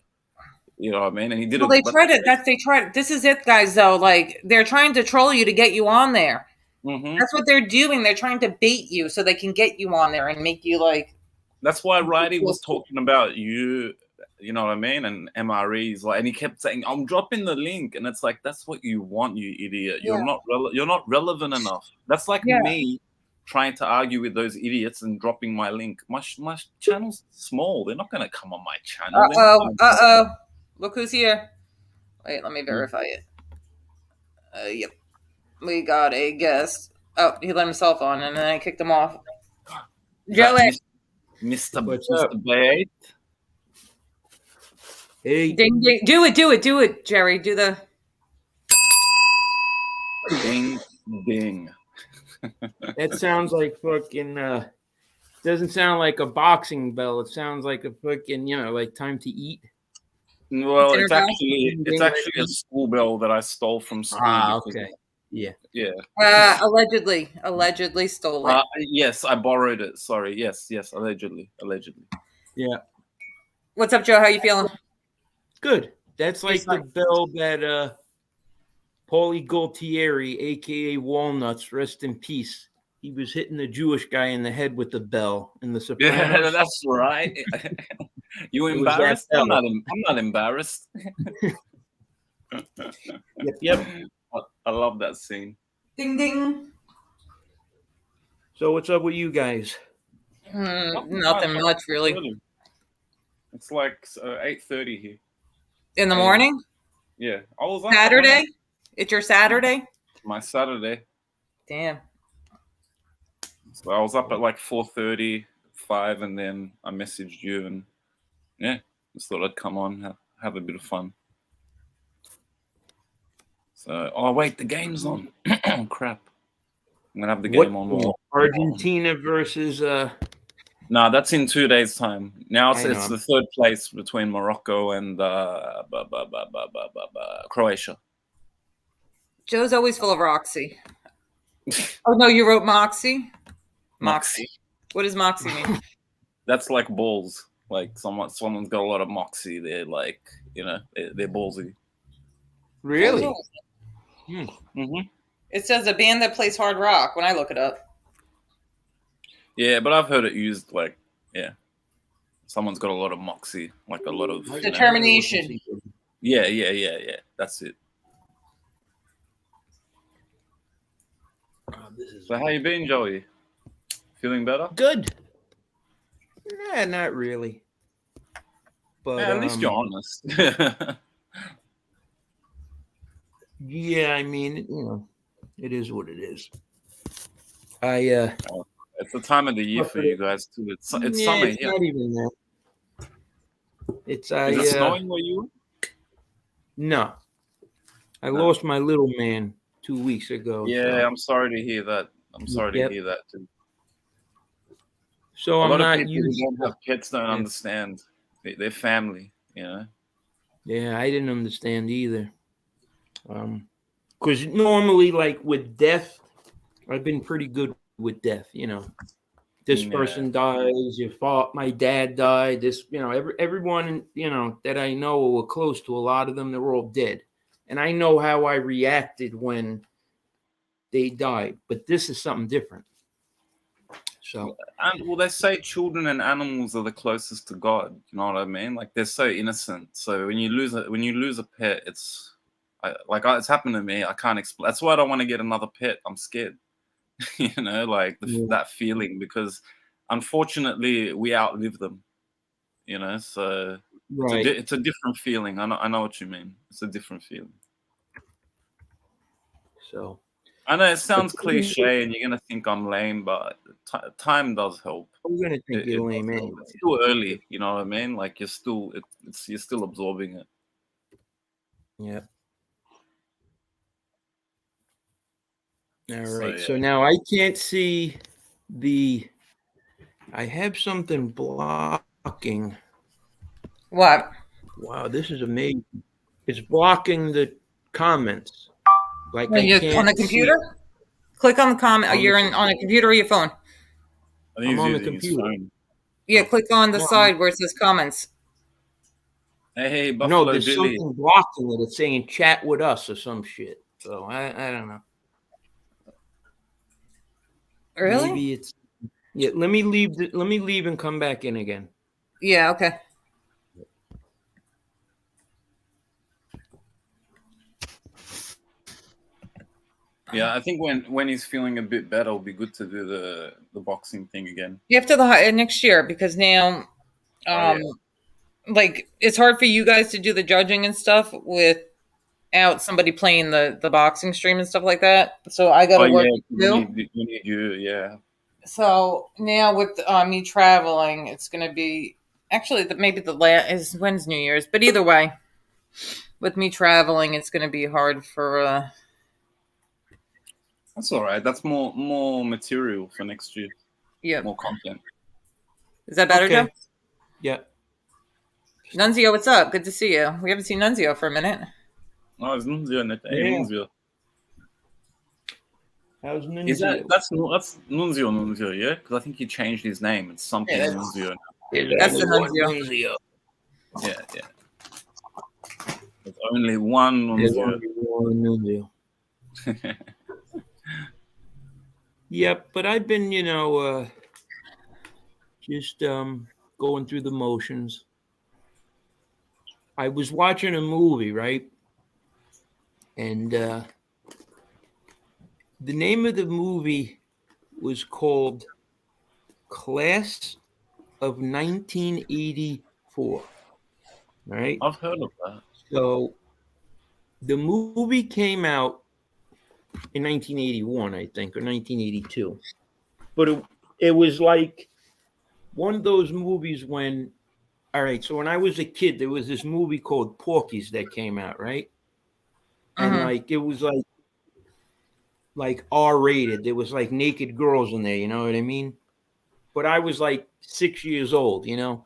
You know what I mean? And he did. Well, they tried it. They tried. This is it, guys. Though, like they're trying to troll you to get you on there. Mm-hmm. That's what they're doing. They're trying to bait you so they can get you on there and make you like. That's why Righty was talking about you. You know what I mean? And MREs, and he kept saying, "I'm dropping the link," and it's like, that's what you want, you idiot. Yeah. You're not relevant enough. That's like me trying to argue with those idiots and dropping my link. My channel's small. They're not going to come on my channel. Uh-oh. Look who's here. Wait, let me verify it. Yep. We got a guest. Oh, he let himself on, and then I kicked him off. Joey. Mr. Bait. Hey. Ding, ding. Do it, Jerry. Do the... Ding, ding. That sounds like fucking, doesn't sound like a boxing bell. It sounds like a fucking, like time to eat. Well, it's actually a school bell that I stole from school. Okay. Yeah. Allegedly stole it. Yes, I borrowed it. Sorry. Yes, allegedly. Yeah. What's up, Joe? How you feeling? Good. That's like the bell that Paulie Gualtieri, a.k.a. Walnuts, rest in peace. He was hitting the Jewish guy in the head with the bell in The Sopranos. Yeah, that's right. You embarrassed? I'm not embarrassed. Yep. I love that scene. Ding, ding. So what's up with you guys? Nothing much, really. It's like 8:30 here. In the morning? Yeah. I was on Saturday? It's your Saturday? My Saturday. Damn. So I was up at like 4:30, 5, and then I messaged you, and just thought I'd come on, have a bit of fun. So, wait, the game's on. Oh, crap. I'm going to have the game on. Argentina versus... No, that's in 2 days' time. Now it's the third place between Morocco and Croatia. Joe's always full of Roxy. Oh, no, you wrote Moxie? Moxie. What does Moxie mean? That's like balls. Like someone's got a lot of moxie. They're like, they're ballsy. Really? Mm-hmm. It says a band that plays hard rock when I look it up. Yeah, but I've heard it used someone's got a lot of moxie, like a lot of determination. Yeah. That's it. So how you been, Joey? Feeling better? Good. Nah, not really. But at least you're honest. Yeah, I mean, it is what it is. It's the time of the year for you guys too. It's summer. It's not even that. Is it snowing where you are? No. I lost my little man 2 weeks ago. Yeah, so. I'm sorry to hear that. I'm sorry to hear that too. So a I'm lot of not people who used. don't have pets don't understand their family. Yeah, I didn't understand either. Because normally, like with death, I've been pretty good with death. This person dies. My dad died. This, everyone, that I know or were close to, a lot of them, they're all dead. And I know how I reacted when they died. But this is something different. So, well, they say children and animals are the closest to God. You know what I mean? Like they're so innocent. So when you lose a pet, it's happened to me. I can't explain. That's why I don't want to get another pet. I'm scared. That feeling, because unfortunately we outlive them. So right. it's a different feeling. I know what you mean. It's a different feeling. So I know it sounds cliche, and you're gonna think I'm lame, but time does help. I'm gonna think you're lame. It's still early, you know what I mean? Like you're still absorbing it. Yeah. All right. So now I can't see I have something blocking. What? Wow, this is amazing. It's blocking the comments. Like I You're can't on the computer? Click on the comment. You're on a computer or your phone? I'm on the computer. Yeah, click on the side where it says comments. Hey, Buffalo No, there's Billy. something blocking it. It's saying chat with us or some shit. So I don't know. Really? Maybe it's let me leave and come back in again. Yeah, okay. Yeah, I think when he's feeling a bit better, it'll be good to do the boxing thing again. After the next year, because now, like it's hard for you guys to do the judging and stuff without somebody playing the boxing stream and stuff like that. So I got to work too. We need you, yeah. So now with me traveling, it's going to be actually maybe when's New Year's, but either way, with me traveling, it's going to be hard for. That's all right. That's more material for next year. Yeah, more content. Is that better, Joe? Yeah. Nunzio, what's up? Good to see you. We haven't seen Nunzio for a minute. Oh, it's Nunzio. Nunzio. How's Nunzio? That's Nunzio, yeah? Because I think he changed his name. It's something Nunzio. That's the Nunzio. Yeah. There's only one Nunzio. Yep, but I've been, just going through the motions. I was watching a movie, right? And the name of the movie was called Class of 1984. Right? I've heard of that. So the movie came out in 1981, I think, or 1982. But it was like one of those movies when, all right, so when I was a kid, there was this movie called Porky's that came out, right? And like it was like R-rated. There was like naked girls in there, you know what I mean? But I was like 6 years old, and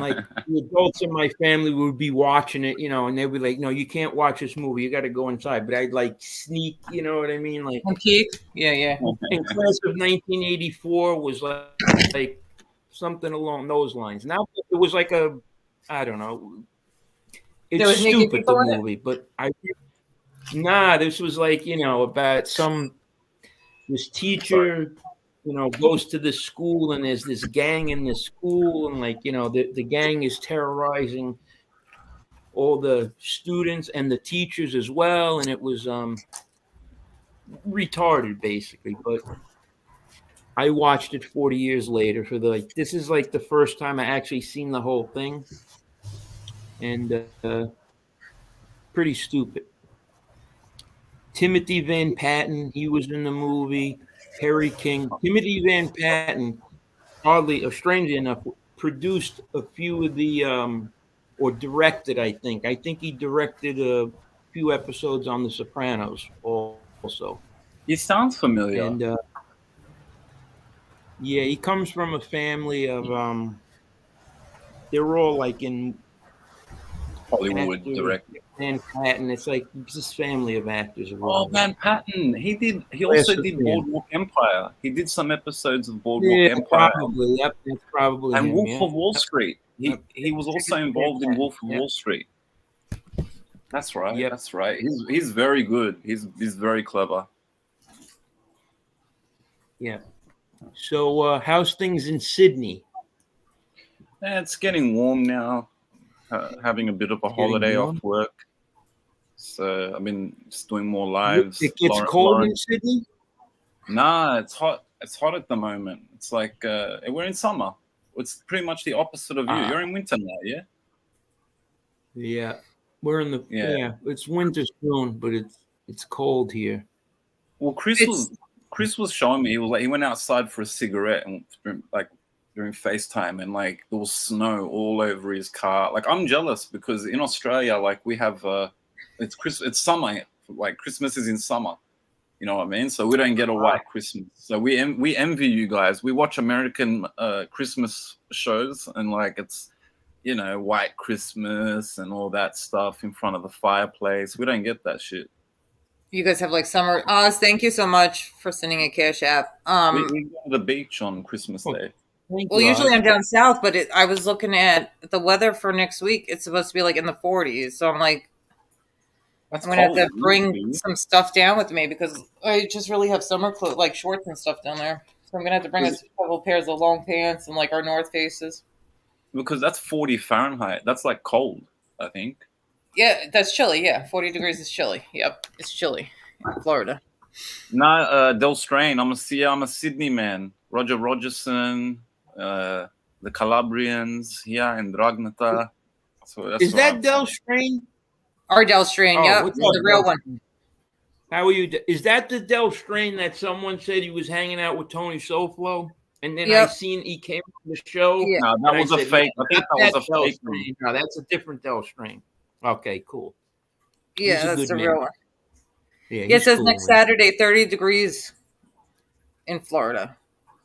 like the adults in my family would be watching it, and they'd be like, "No, you can't watch this movie. You got to go inside." But I'd like sneak, you know what I mean? Like peek. Yeah. And Class of 1984 was like something along those lines. Now it was like I don't know. It's stupid the movie, but this was like about this teacher. Goes to this school and there's this gang in the school and like, the gang is terrorizing all the students and the teachers as well. And it was retarded basically, but I watched it 40 years later this is like the first time I actually seen the whole thing. And pretty stupid. Timothy Van Patten, he was in the movie. Harry King. Timothy Van Patten, strangely enough, produced a few of the, or directed, I think. I think he directed a few episodes on The Sopranos. also. He sounds familiar. And yeah, he comes from a family of they're all like in Hollywood actors, director. and Patton. It's like this family of actors or Oh, whatever. Van Patten. He Class also of did fan. Boardwalk Empire. He did some episodes of Boardwalk Yeah, Empire probably. Yep, that's probably and him. Wolf Yeah. of Wall Yep. Street. He was also involved in Wolf of Yep. Wall Street. That's right. Yep. That's right. He's very good. He's very clever. Yeah. So how's things in Sydney? It's getting warm now. Having a bit of a holiday off work. So I've been just doing more lives. It gets cold in Sydney? Nah, it's hot. It's hot at the moment. It's like we're in summer. It's pretty much the opposite of you. You're in winter now, yeah? Yeah. We're in the it's winter soon, but it's cold here. Well, Chris was showing me. He went outside for a cigarette and like during FaceTime, and like there was snow all over his car. Like I'm jealous because in Australia, like we have it's summer. Like Christmas is in summer. You know what I mean? So we don't get a white Christmas. So we envy you guys. We watch American Christmas shows, and like it's white Christmas and all that stuff in front of the fireplace. We don't get that shit. You guys have like summer. Oz, thank you so much for sending a cash app. We go to the beach on Christmas Day. Well, usually I'm down south, but I was looking at the weather for next week. It's supposed to be like in the 40s. So I'm like, I'm going to have to bring some stuff down with me because I just really have summer clothes, like shorts and stuff down there. So I'm going to have to bring a couple pairs of long pants and like our North Faces. Because that's 40 Fahrenheit. That's like cold, I think. Yeah, that's chilly. Yeah, 40 degrees is chilly. Yep, it's chilly in Florida. Nah, Del Strain. I'm a Sydney man. Roger Rogerson, the Calabrians, yeah, and Dragnata. So that's is that Del Strain? Our Del Strain, yeah, the real one. How are you? Is that the Del Strain that someone said he was hanging out with Tony Soflo? And then I seen he came on the show. Yeah. No, that was a fake. I think that was a fake one. No, that's a different Del Strain. Okay, cool. Yeah, that's the real one. Yeah, it says next Saturday, 30 degrees in Florida.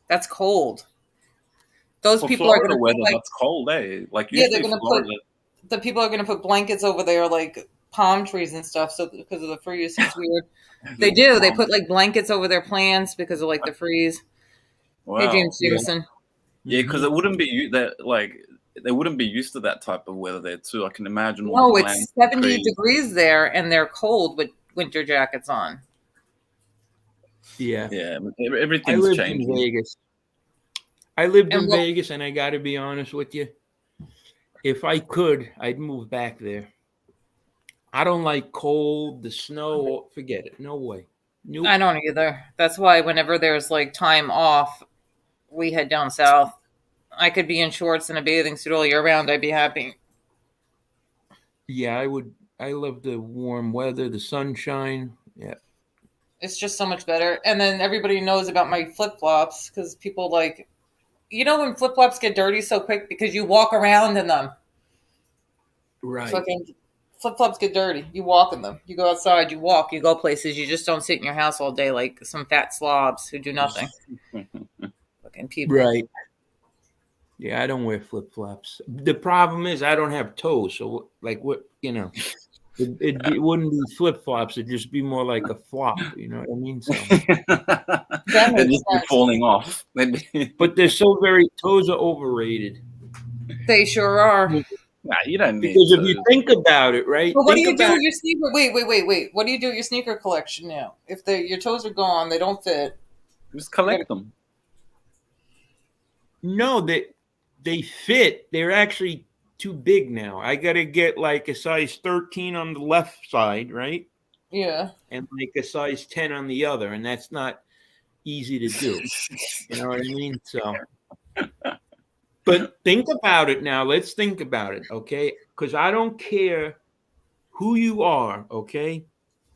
That's cold. Those people are going to weather. That's cold, eh? Like they're going to put the people are going to put blankets over there, like palm trees and stuff. So because of the freeze, it's weird. They do. They put like blankets over their plants because of like the freeze. Wow. Hey, James Stevenson. Yeah, because it wouldn't be that like. They wouldn't be used to that type of weather there too. I can imagine. No, it's 70 degrees there, and they're cold with winter jackets on. Yeah, everything's changing. In Vegas. I lived in Vegas, and I got to be honest with you. If I could, I'd move back there. I don't like cold, the snow. Forget it. No way. Nope. I don't either. That's why whenever there's like time off, we head down south. I could be in shorts and a bathing suit all year round. I'd be happy. Yeah, I would. I love the warm weather, the sunshine. Yeah. It's just so much better. And then everybody knows about my flip-flops because people like, when flip-flops get dirty so quick because you walk around in them. Right. Fucking flip-flops get dirty. You walk in them. You go outside, you walk, you go places. You just don't sit in your house all day like some fat slobs who do nothing. Fucking people. Right. Yeah, I don't wear flip-flops. The problem is I don't have toes. So, like, what, it wouldn't be flip-flops. It'd just be more like a flop. You know what I mean? So. They'd just be falling off. But toes are overrated. They sure are. Nah, you don't need because if you think about it, right? But what do you do with your sneaker? Wait. What do you do with your sneaker collection now? If your toes are gone, they don't fit. Just collect them. No, they fit. They're actually too big now. I got to get like a size 13 on the left side, right? Yeah. And like a size 10 on the other. And that's not easy to do. You know what I mean? So, but think about it now. Let's think about it, okay? Because I don't care who you are, okay?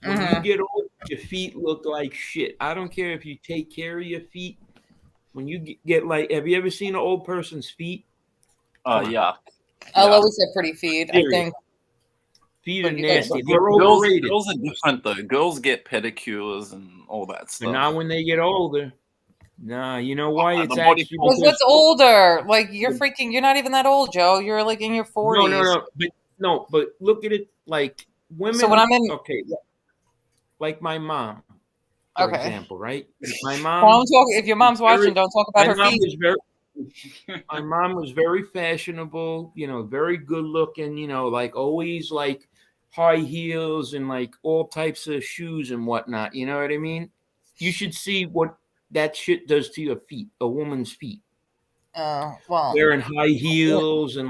When you get old, your feet look like shit. I don't care if you take care of your feet. When you get like, have you ever seen an old person's feet? Yeah. I'll always have pretty feet, I think. Feet are But you guys, nasty. They're overrated. Girls are different though. Girls get pedicures and all that But stuff. not when they get older. Nah, you know why? It's The body actually because because what's older? Like you're freaking. You're not even that old, Joe. You're like in your 40s. but look at it like women. So when I'm in, okay, like my mom, for okay. example, right? My Don't mom. talk. If your mom's watching, don't talk about her feet. My mom was very fashionable, you know, very good looking, you know, like always like high heels and like all types of shoes and whatnot. You know what I mean? You should see what that shit does to your feet, a woman's feet. Well, Wearing high heels and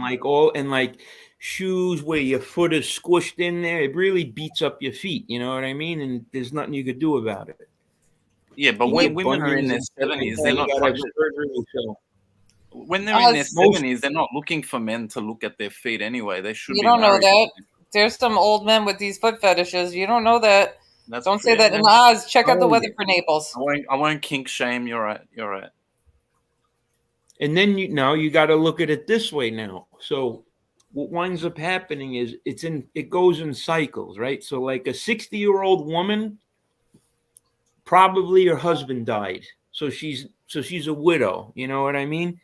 like shoes where your foot is squished in there. It really beats up your feet. You know what I mean? And there's nothing you could do about it. Yeah, but when women are in their 70s, they're not trying to. When they're in their 70s, they're not looking for men to look at their feet anyway. They should be you don't know married. that. There's some old men with these foot fetishes. You don't know that. That's Don't true. say that in Oz. Check out the weather for Naples. I won't kink shame. You're right. You're right. And then you got to look at it this way now. So what winds up happening is it goes in cycles, right? So like a 60-year-old woman, probably her husband died. So she's a widow, you know what I mean?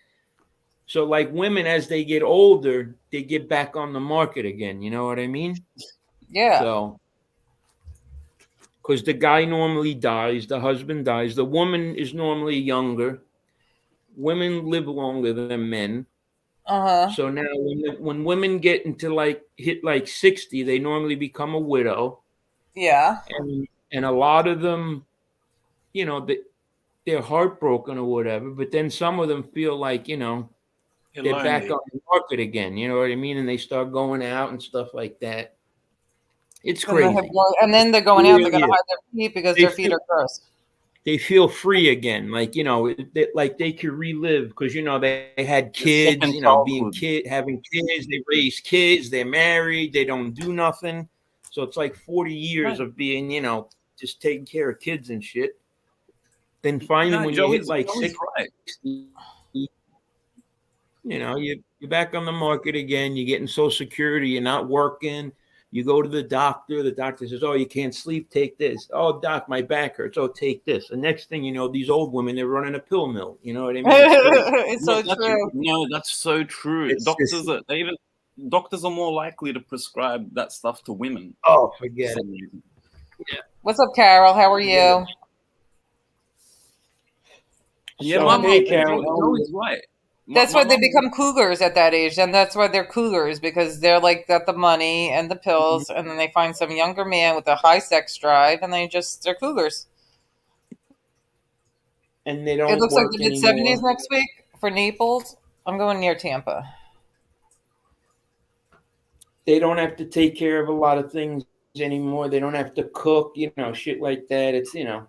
So like women, as they get older, they get back on the market again, you know what I mean? Yeah. So because the guy normally dies, the husband dies, the woman is normally younger. Women live longer than men. So now when women get into hit 60, they normally become a widow. Yeah. And a lot of them, you know, they're heartbroken or whatever, but then some of them feel like, you know, they're back on the market again, you know what I mean? And they start going out and stuff like that. It's crazy. And then they're going out, they're going to hide their feet because their feet are gross. They feel free again, like, you know, like they could relive because, you know, they had kids, you know, having kids, they raise kids, they're married, they don't do nothing. So it's like 40 years of being, you know, just taking care of kids and shit. Then finally, when you hit 60, you know, you're back on the market again, you're getting Social Security, you're not working. You go to the doctor says, oh, you can't sleep, take this. Oh, doc, my back hurts. Oh, take this. The next thing you know, these old women, they're running a pill mill. You know what I mean? It's so true. No, that's so true. Doctors are more likely to prescribe that stuff to women. Oh, forget it. Yeah. What's up, Carol? How are you? Yeah, hey, Carol. Joey's right. That's why they become cougars at that age, and that's why they're cougars, because they're like got the money and the pills, and then they find some younger man with a high sex drive, and they're cougars. And they don't. It looks like the mid-70s next week for Naples. I'm going near Tampa. They don't have to take care of a lot of things anymore. They don't have to cook, you know, shit like that. It's, you know,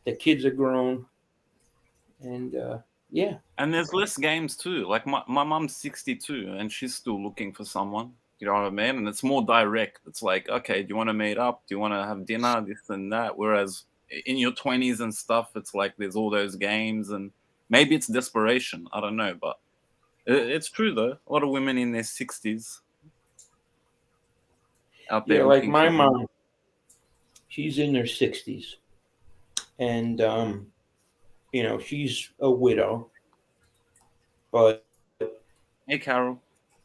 the kids are grown, and yeah. And there's less games too. Like my mom's 62 and she's still looking for someone. You know what I mean? And it's more direct. It's like, okay, do you want to meet up? Do you want to have dinner? This and that. Whereas in your 20s and stuff, it's like there's all those games, and maybe it's desperation. I don't know, but it's true though. A lot of women in their 60s out there. Yeah, like my mom, she's in her 60s, and you know, she's a widow. But hey, Carol,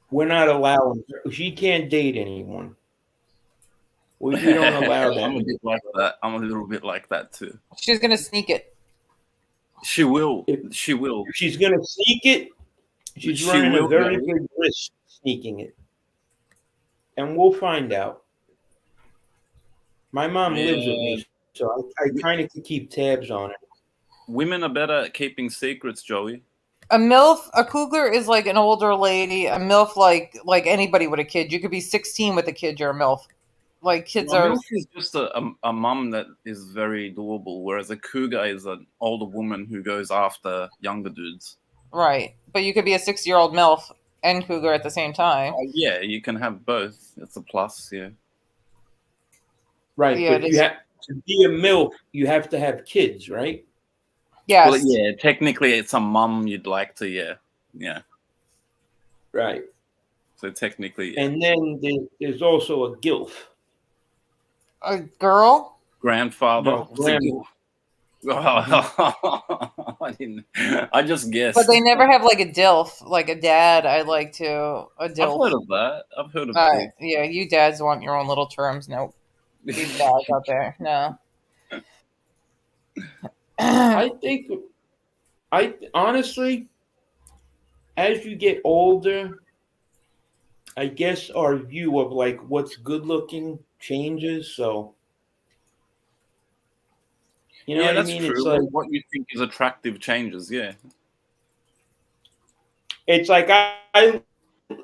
we're not allowing her. She can't date anyone. We don't allow that. I'm a bit like that. I'm a little bit like that too. She's gonna sneak it. She will. She will. If she's gonna sneak it, she's running a very big risk sneaking it, and we'll find out. My mom lives with me, so I kind of keep tabs on it. Women are better at keeping secrets, Joey. A MILF, a cougar is like an older lady. A MILF, like anybody with a kid. You could be 16 with a kid. You're a MILF. Like kids are. MILF is just a mum that is very doable, whereas a cougar is an older woman who goes after younger dudes. Right, but you could be a 6-year-old MILF and cougar at the same time. Yeah, you can have both. It's a plus. Yeah. Right, yeah, but you have to be a MILF. You have to have kids, right? Yes. Well, yeah, technically it's a mum you'd like to, yeah. Right. So technically, And then there's also a gilf. A girl? Grandfather. No, What's a gilf? I just guessed. But they never have like a DILF, like a dad. I like to a I've DILF. heard of that. I've heard of DILF. Yeah, you dads want your own little terms. Nope. These guys out there, no. I think, honestly, as you get older, I guess our view of like what's good looking changes. So, you know what I mean? True. It's like what you think is attractive changes. Yeah. It's like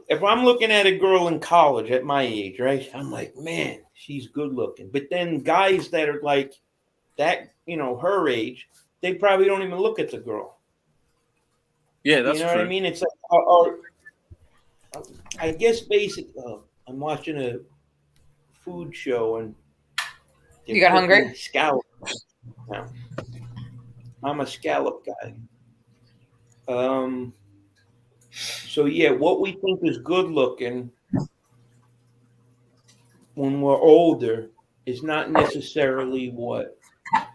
if I'm looking at a girl in college at my age, right? I'm like, man, she's good looking. But then guys that are like that, her age, they probably don't even look at the girl. Yeah, that's true. What I mean? It's like, I guess basically, I'm watching a food show and you got hungry? Scallops. Now, I'm a scallop guy. So yeah, what we think is good looking when we're older is not necessarily what I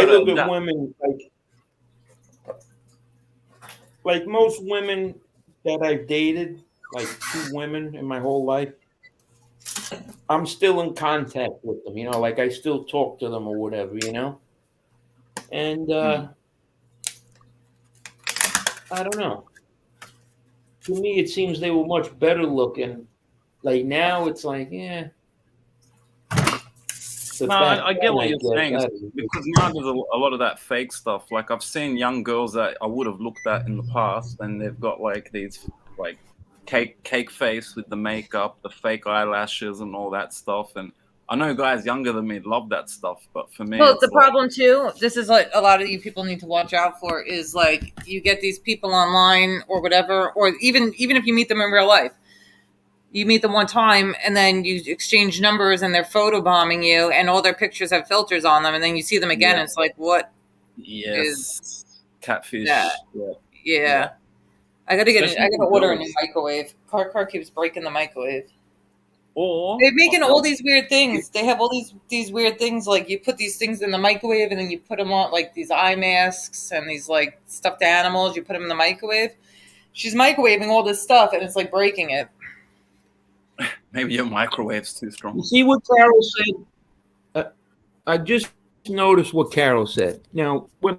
look at women like most women that I've dated, like 2 women in my whole life, I'm still in contact with them, like I still talk to them or whatever, and I don't know. To me, it seems they were much better looking. Like now, it's like, yeah. No, I get what you're saying. Because now there's a lot of that fake stuff. Like I've seen young girls that I would have looked at in the past, and they've got like these like cake face with the makeup, the fake eyelashes, and all that stuff. And I know guys younger than me love that stuff, but for me, well, the problem too. This is like a lot of you people need to watch out for is like you get these people online or whatever, or even if you meet them in real life. You meet them one time and then you exchange numbers and they're photobombing you and all their pictures have filters on them and then you see them again and it's like, what is catfish? Yeah. I gotta order a new microwave. Car keeps breaking the microwave. Or they're making all these weird things. They have all these weird things like you put these things in the microwave and then you put them on like these eye masks and these like stuffed animals. You put them in the microwave. She's microwaving all this stuff and it's like breaking it. Maybe your microwave's too strong. You see what Carol said? I just noticed what Carol said. Now, what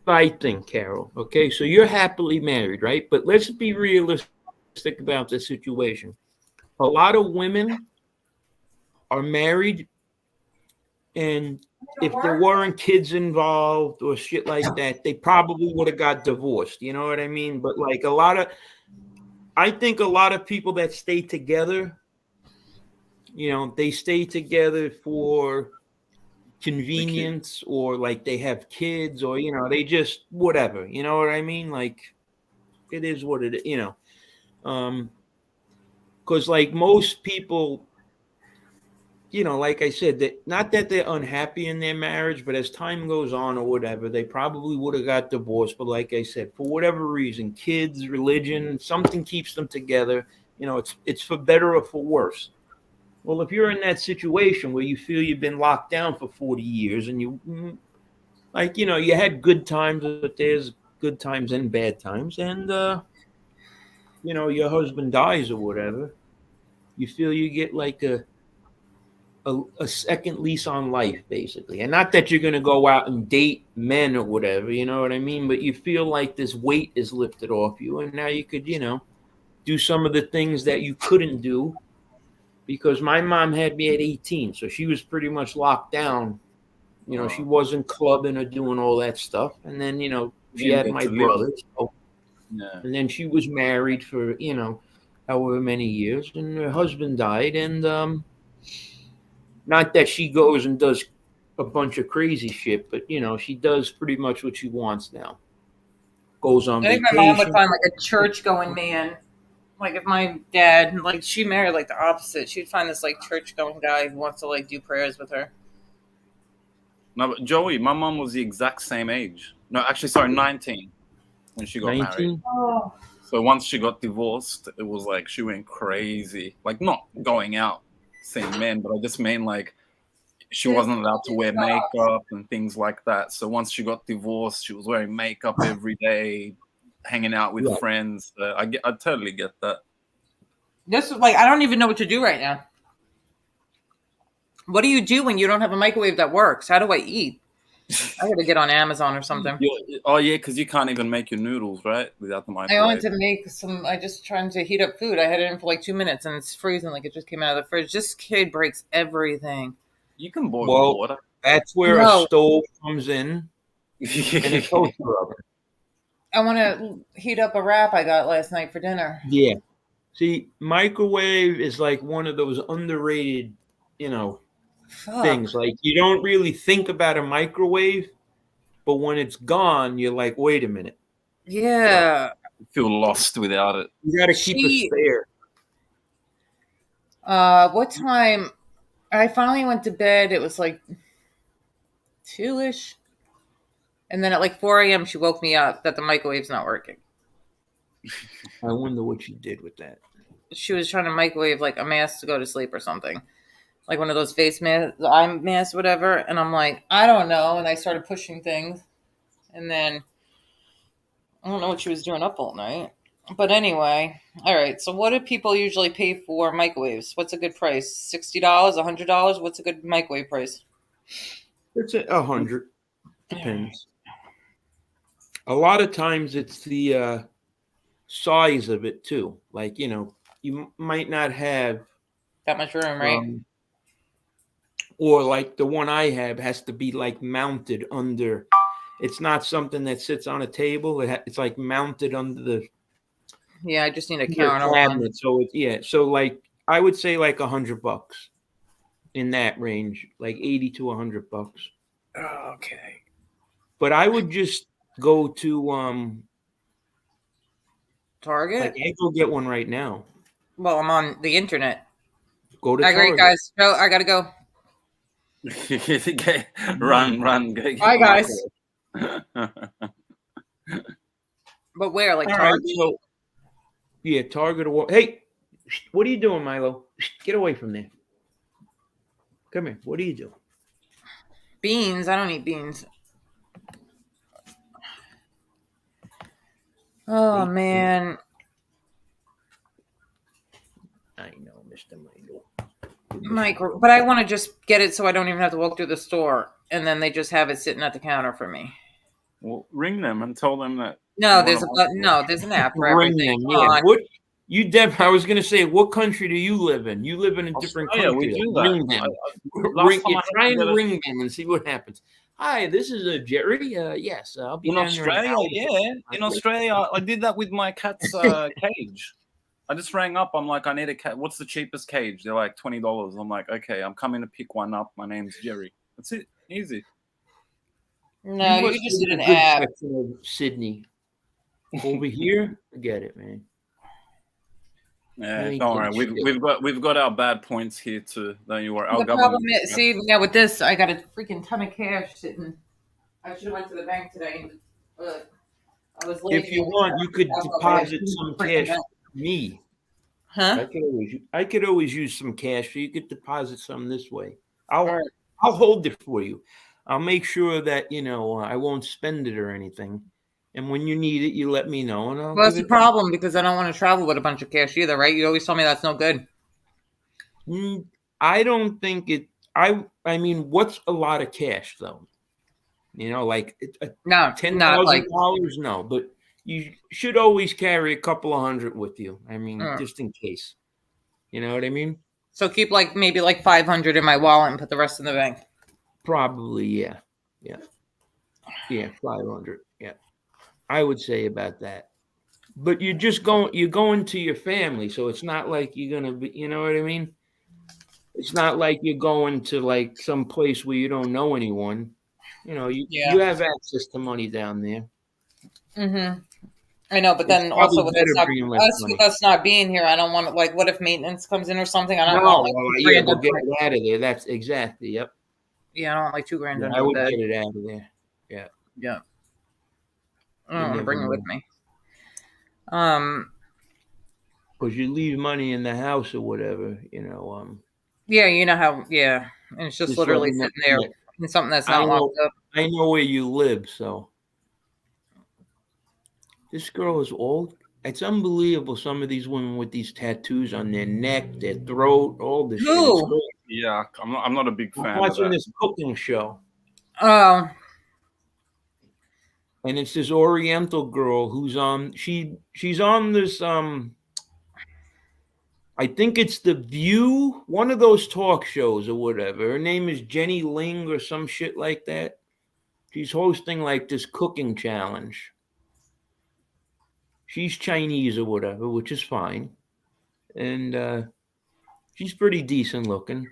I think, Carol, okay, so you're happily married, right? But let's be realistic about the situation. A lot of women are married, and if there weren't kids involved or shit like that, they probably would have got divorced. You know what I mean? But like I think a lot of people that stay together, they stay together for convenience or like they have kids or, they just whatever, you know what I mean? Like it is what it is, because like most people, like I said, that not that they're unhappy in their marriage, but as time goes on or whatever, they probably would have got divorced. But like I said, for whatever reason, kids, religion, something keeps them together. It's for better or for worse. Well, if you're in that situation where you feel you've been locked down for 40 years and you had good times, but there's good times and bad times, and your husband dies or whatever, you feel you get like a second lease on life, basically. And not that you're going to go out and date men or whatever, you know what I mean? But you feel like this weight is lifted off you. And now you could, do some of the things that you couldn't do because my mom had me at 18. So she was pretty much locked down. She wasn't clubbing or doing all that stuff. And then, she had my brother. So, and then she was married for, however many years. And her husband died. And, not that she goes and does a bunch of crazy shit, but she does pretty much what she wants now. Goes on vacation. I think my mom would find like a church-going man. Like if my dad, like she married like the opposite, she'd find this like church-going guy who wants to like do prayers with her. No, but Joey, my mom was the exact same age. No, actually, sorry, 19 when she got 19? Married. Oh. So once she got divorced, it was like she went crazy. Like not going out seeing men, but I just mean like she wasn't allowed to wear makeup and things like that. So once she got divorced, she was wearing makeup every day, hanging out with friends. I totally get that. This is like I don't even know what to do right now. What do you do when you don't have a microwave that works? How do I eat? I gotta get on Amazon or something. Oh yeah, because you can't even make your noodles right without the microwave. I wanted to make some. I just trying to heat up food. I had it in for like 2 minutes and it's freezing. Like it just came out of the fridge. This kid breaks everything. You can boil water. That's where a stove comes in. And a toaster oven. I want to heat up a wrap I got last night for dinner. Yeah. See, microwave is like one of those underrated, things. Like you don't really think about a microwave, but when it's gone, you're like, wait a minute. Yeah. You feel lost without it. You got to keep a spare. What time? I finally went to bed. It was like 2-ish. And then at like 4 a.m., she woke me up that the microwave's not working. I wonder what she did with that. She was trying to microwave like a mask to go to sleep or something. Like one of those face masks, eye masks, whatever. And I'm like, I don't know. And I started pushing things. And then I don't know what she was doing up all night. But anyway, all right. So what do people usually pay for microwaves? What's a good price? $60, $100? What's a good microwave price? It's $100. Depends. A lot of times it's the size of it too. Like, you might not have that much room, right? Or like the one I have has to be like mounted under. It's not something that sits on a table. It's like mounted under the. Yeah, I just need a counter cabinet. So so like I would say like $100 in that range, like $80 to $100. Okay. But I would just go to Target. Like I go get one right now. Well, I'm on the internet. Go to Target. Great, guys. Go. I gotta go. Run. Bye, guys. But where? Like Target? Right, so, yeah, Target or hey, what are you doing, Milo? Get away from there. Come here. What are you doing? Beans. I don't eat beans. Oh man. I know, Mr. Micro, but I want to just get it so I don't even have to walk through the store, and then they just have it sitting at the counter for me. Well, ring them and tell them that. No, there's an app for everything. Yeah. What I was going to say, what country do you live in? You live in a different country. We do ring them. Try and ring them and see what happens. Hi, this is Jerry. Yes, I'll be in Australia. Yeah, in Australia, I did that with my cat's cage. I just rang up. I'm like, I need a cat. What's the cheapest cage? They're like $20. I'm like, okay, I'm coming to pick one up. My name's Jerry. That's it. Easy. No, you just did an app. Of Sydney. Over here, forget it, man. Yeah, don't worry. We've got our bad points here too. Don't you worry. The problem is, see, yeah, with this, I got a freaking ton of cash sitting. I should have went to the bank today. I was late. If you want, you could deposit some cash for me. Huh? I could always use some cash, so you could deposit some this way. I'll hold it for you. I'll make sure that I won't spend it or anything. And when you need it, you let me know. And well, that's the problem because I don't want to travel with a bunch of cash either, right? You always tell me that's no good. I don't think it. I mean, what's a lot of cash though? Like no, $10,000. No, but you should always carry a couple of hundred with you. I mean, just in case. You know what I mean? So keep maybe 500 in my wallet and put the rest in the bank. Probably, yeah, 500, yeah. I would say about that. But you're going to your family, so it's not like you're gonna be. You know what I mean? It's not like you're going to some place where you don't know anyone. You have access to money down there. Mm-hmm. I know, but then also with us not being here, I don't want to, what if maintenance comes in or something? I don't want we'll get it out of there. That's exactly, yep. Yeah, I don't want $2,000 I would get it out of there. Yeah. I don't want to bring it with me. Because you leave money in the house or whatever, Yeah, you know how. Yeah, and it's just Just let literally me know. sitting there Yeah. in something that's I not locked know, up. I know where you live, so this girl is old. It's unbelievable. Some of these women with these tattoos on their neck, their throat, all this shit. It's Who? great. Yeah, I'm not a big I'm fan of watching that. this cooking show, Oh, and it's this Oriental girl who's on. She's on this. I think it's The View, one of those talk shows or whatever. Her name is Jenny Ling or some shit like that. She's hosting like this cooking challenge. She's Chinese or whatever, which is fine. And she's pretty decent looking,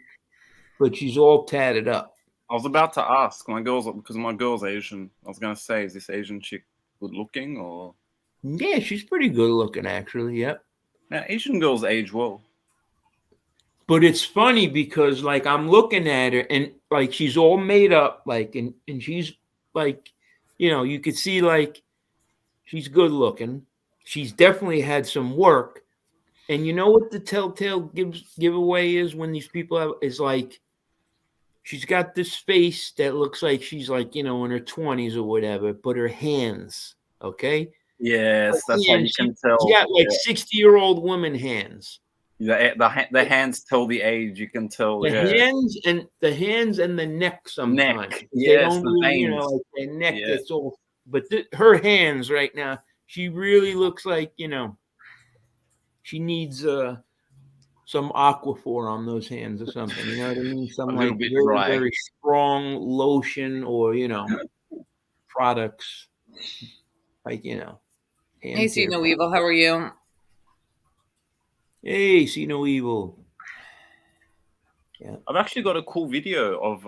but she's all tatted up. I was about to ask because my girl's Asian. I was gonna say, is this Asian chick good looking or? Yeah, she's pretty good looking, actually. Yep. Now Asian girls age well. But it's funny because like I'm looking at her and like she's all made up, like and she's like, you could see like she's good looking. She's definitely had some work. And you know what the telltale giveaway is when these people is like she's got this face that looks like she's like, in her 20s or whatever, but her hands, okay? Yes, that's how And you can she tell. got like 60-year-old woman hands. The hands tell the age. You can tell. The Yeah. hands and the neck sometimes. Neck. They Yes, don't the really, veins. like their neck Yeah. gets all, but her hands right now, she really looks like, she needs some Aquaphor on those hands or something. You know what I mean? A Some little like bit very, dry. very strong lotion or, products like, hand hey, see care. no evil. How are you? Hey, see no evil. Yeah. I've actually got a cool video of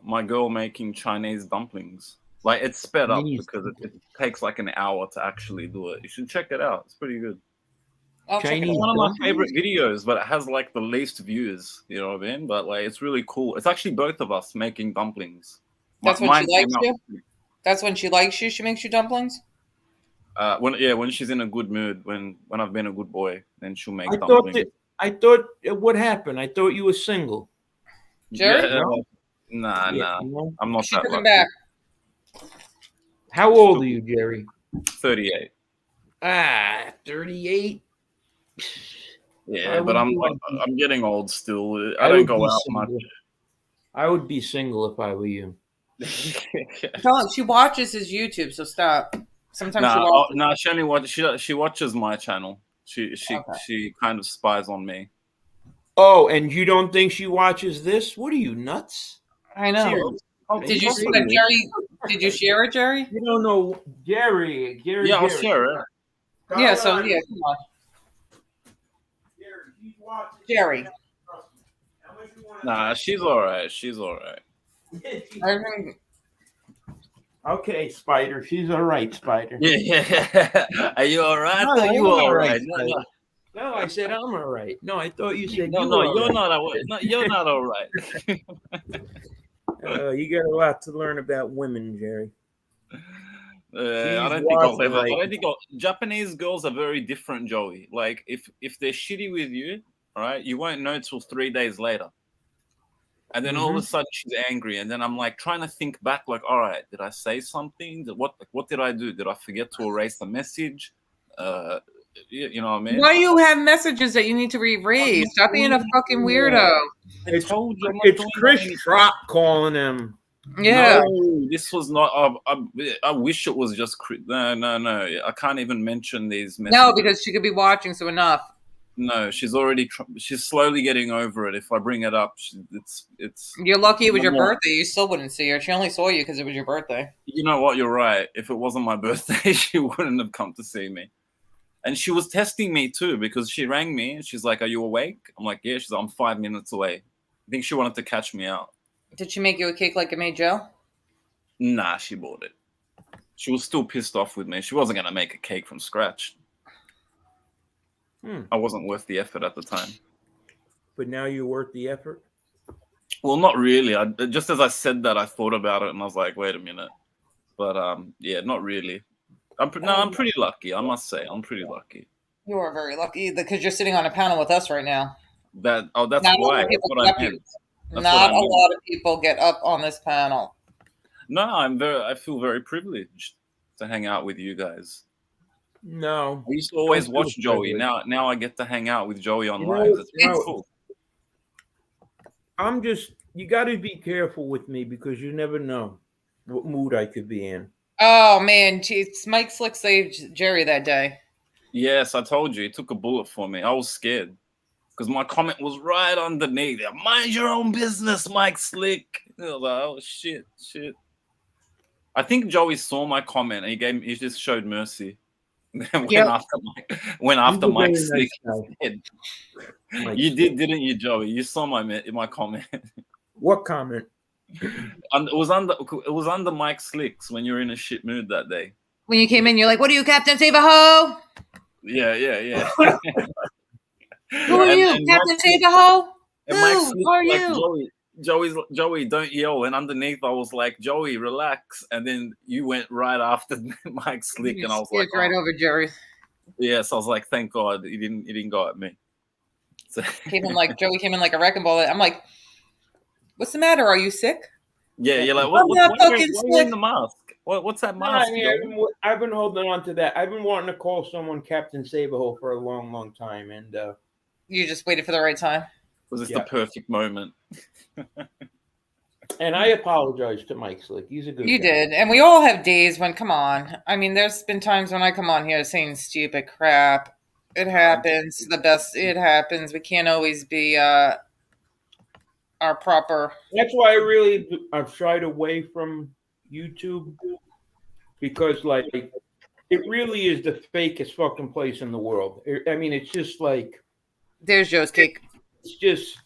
my girl making Chinese dumplings. Like it's sped up because it takes like an hour to actually do it. You should check it out. It's pretty good. I'll check it Chinese out. One of my dumplings? favorite videos, but it has like the least views. You know what I mean? But like it's really cool. It's actually both of us making dumplings. That's when she Mine came likes out. you. That's when she likes you. She makes you dumplings. When she's in a good mood, when I've been a good boy, then she'll make I dumplings. thought what happened? I thought you were single. Jerry? Yeah, No? nah, Yeah, I'm not She that took him lucky. back. How old are you, Jerry? 38. 38. Yeah, but I'm getting old still. I I don't would go be out single. much. I would be single if I were you. Tell him she watches his YouTube, so stop. Sometimes she Nah, watches. she only she watches my channel. She kind of spies on me. Oh, and you don't think she watches this? What are you, nuts? I know. Seriously. Did you see Possibly. that, Jerry? Did you share it, Jerry? You don't know Jerry. Yeah, I'll share it. Yeah. So yeah, come on, Jerry. Nah, she's all right. She's all right. I think Okay, Spider. She's all right, Spider. Yeah. Are you all right? No, I thought you were I'm all right. Spider. No, I said I'm all right. No, I thought you said No, you no, were you're all not. No, you're not all right. right. You got a lot to learn about women, Jerry. I don't think I'll ever. I don't think Japanese girls are very different, Joey. Like if they're shitty with you, all right, you won't know till 3 days later. And then all of a sudden she's angry, and then I'm like trying to think back, like, all right, did I say something? What did I do? Did I forget to erase the message? You know what I mean? why you have messages that you need to erase? Stop being a fucking weirdo. I told you, I'm not It's doing Chris anything. Trop calling him. Yeah. No, this was not. I wish it was just. No. I can't even mention these messages. No, because she could be watching. So enough. No, she's already. She's slowly getting over it. If I bring it up, it's. You're lucky it was your birthday. You still wouldn't see her. She only saw you because it was your birthday. You know what? You're right. If it wasn't my birthday, she wouldn't have come to see me. And she was testing me too because she rang me and she's like, "Are you awake?" I'm like, "Yeah." She's like, "I'm 5 minutes away." I think she wanted to catch me out. Did she make you a cake like it made Joe? Nah, she bought it. She was still pissed off with me. She wasn't gonna make a cake from scratch. I wasn't worth the effort at the time. But now you're worth the effort? Well, not really. Just as I said that, I thought about it and I was like, wait a minute. But yeah, not really. I'm pretty lucky. I must say, I'm pretty lucky. You are very lucky because you're sitting on a panel with us right now. That's Not why. That's what I meant. Not a lot of people get up on this panel. No, I feel very privileged to hang out with you guys. No, I used to always watch Joey. Now I get to hang out with Joey on live. It's pretty cool. You got to be careful with me because you never know what mood I could be in. Oh man, Mike Slick saved Jerry that day. Yes, I told you, he took a bullet for me. I was scared because my comment was right underneath. Mind your own business, Mike Slick. I was like, oh shit. I think Joey saw my comment and he just showed mercy. Went after Mike Slick. You did, didn't you, Joey? You saw my comment. What comment? It was under Mike Slick's when you were in a shit mood that day. When you came in, you're like, "What are you, Captain Save-A-Ho?" Yeah. Who are you, Captain Save-A-Ho? Who are you? Joey, don't yell. And underneath, I was like, Joey, relax. And then you went right after Mike Slick, and I was like, right over Jerry. Yes, I was like, thank God he didn't go at me. So Joey came in like a wrecking ball. I'm like, what's the matter? Are you sick? Yeah, you're like, why are you wearing the mask? What's that mask? I've been holding on to that. I've been wanting to call someone Captain Save-A-Ho for a long, long time, and you just waited for the right time. Was this the perfect moment? And I apologize to Mike Slick. He's a good guy. You did. And we all have days when, come on. I mean, there's been times when I come on here saying stupid crap. It happens. It happens. We can't always be our proper. That's why I've shied away from YouTube because, like, it really is the fakest fucking place in the world. I mean, it's just like. There's Joe's cake. It's just.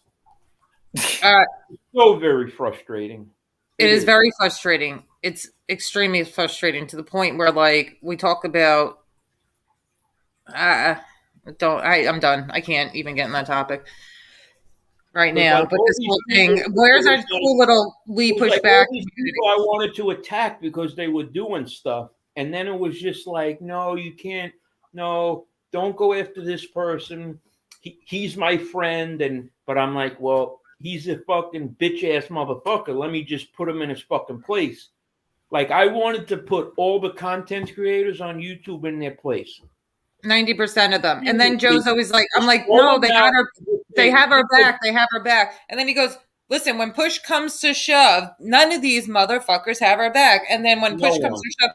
So very frustrating. It is very frustrating. It's extremely frustrating to the point where, like, we talk about. I'm done. I can't even get in that topic right now. Like, but this whole thing, where's our cool little we push back? All these people I wanted to attack because they were doing stuff, and then it was just like, no, you can't. No, don't go after this person. He's my friend, but I'm like, well. He's a fucking bitch-ass motherfucker. Let me just put him in his fucking place. Like, I wanted to put all the content creators on YouTube in their place. 90% of them. And then Joe's always like, I'm like, no, they have her back. They have her back. And then he goes, listen, when push comes to shove, none of these motherfuckers have her back. And then when push comes to shove,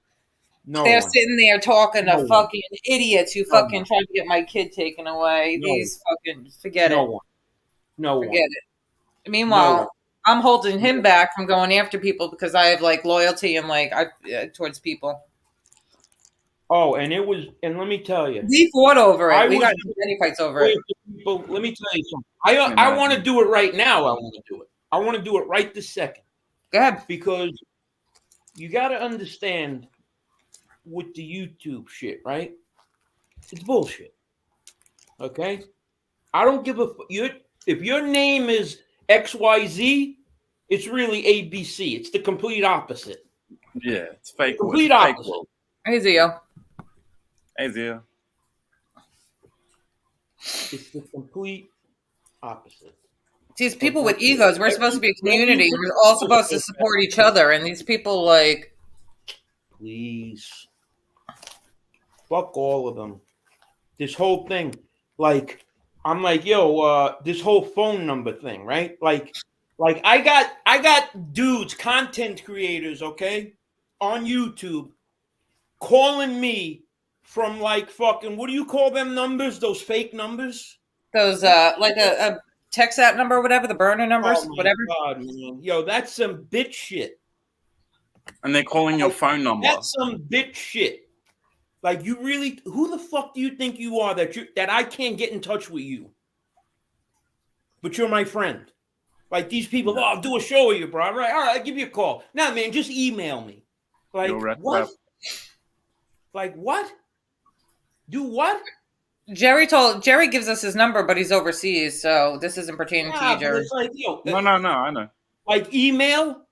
they're sitting there talking to fucking idiots who fucking tried to get my kid taken away. These fucking, forget it. Forget it. Meanwhile, I'm holding him back from going after people because I have like loyalty and like towards people. Oh, and let me tell you, we fought over it. We got many fights over it. People, let me tell you something. I want to do it right now. I want to do it right this second. Go ahead. Because you got to understand with the YouTube shit, right? It's bullshit. Okay? I don't give a if your name is XYZ, it's really ABC. It's the complete opposite. Yeah, it's fake. Complete opposite. Hey, Zio. Hey, Zio. It's the complete opposite. These people with egos, we're supposed to be a community. We're all supposed to support each other. And these people, like... Please. Fuck all of them. This whole thing, like... I'm like, yo, this whole phone number thing, right? Like I got dudes, content creators, okay, on YouTube, calling me from like fucking, what do you call them numbers? Those fake numbers? Those like a text app number or whatever, the burner numbers, whatever. God, man. Yo, that's some bitch shit. And they're calling your phone number. That's some bitch shit. Like, you really, who the fuck do you think you are that I can't get in touch with you? But you're my friend. Like, these people, I'll do a show with you, bro. All right, I'll give you a call. Nah, man, just email me. Like, what? Like, what? Do what? Jerry gives us his number, but he's overseas, so this isn't pertaining to you, Jerry. It's like, yo, no, I know. Like, email?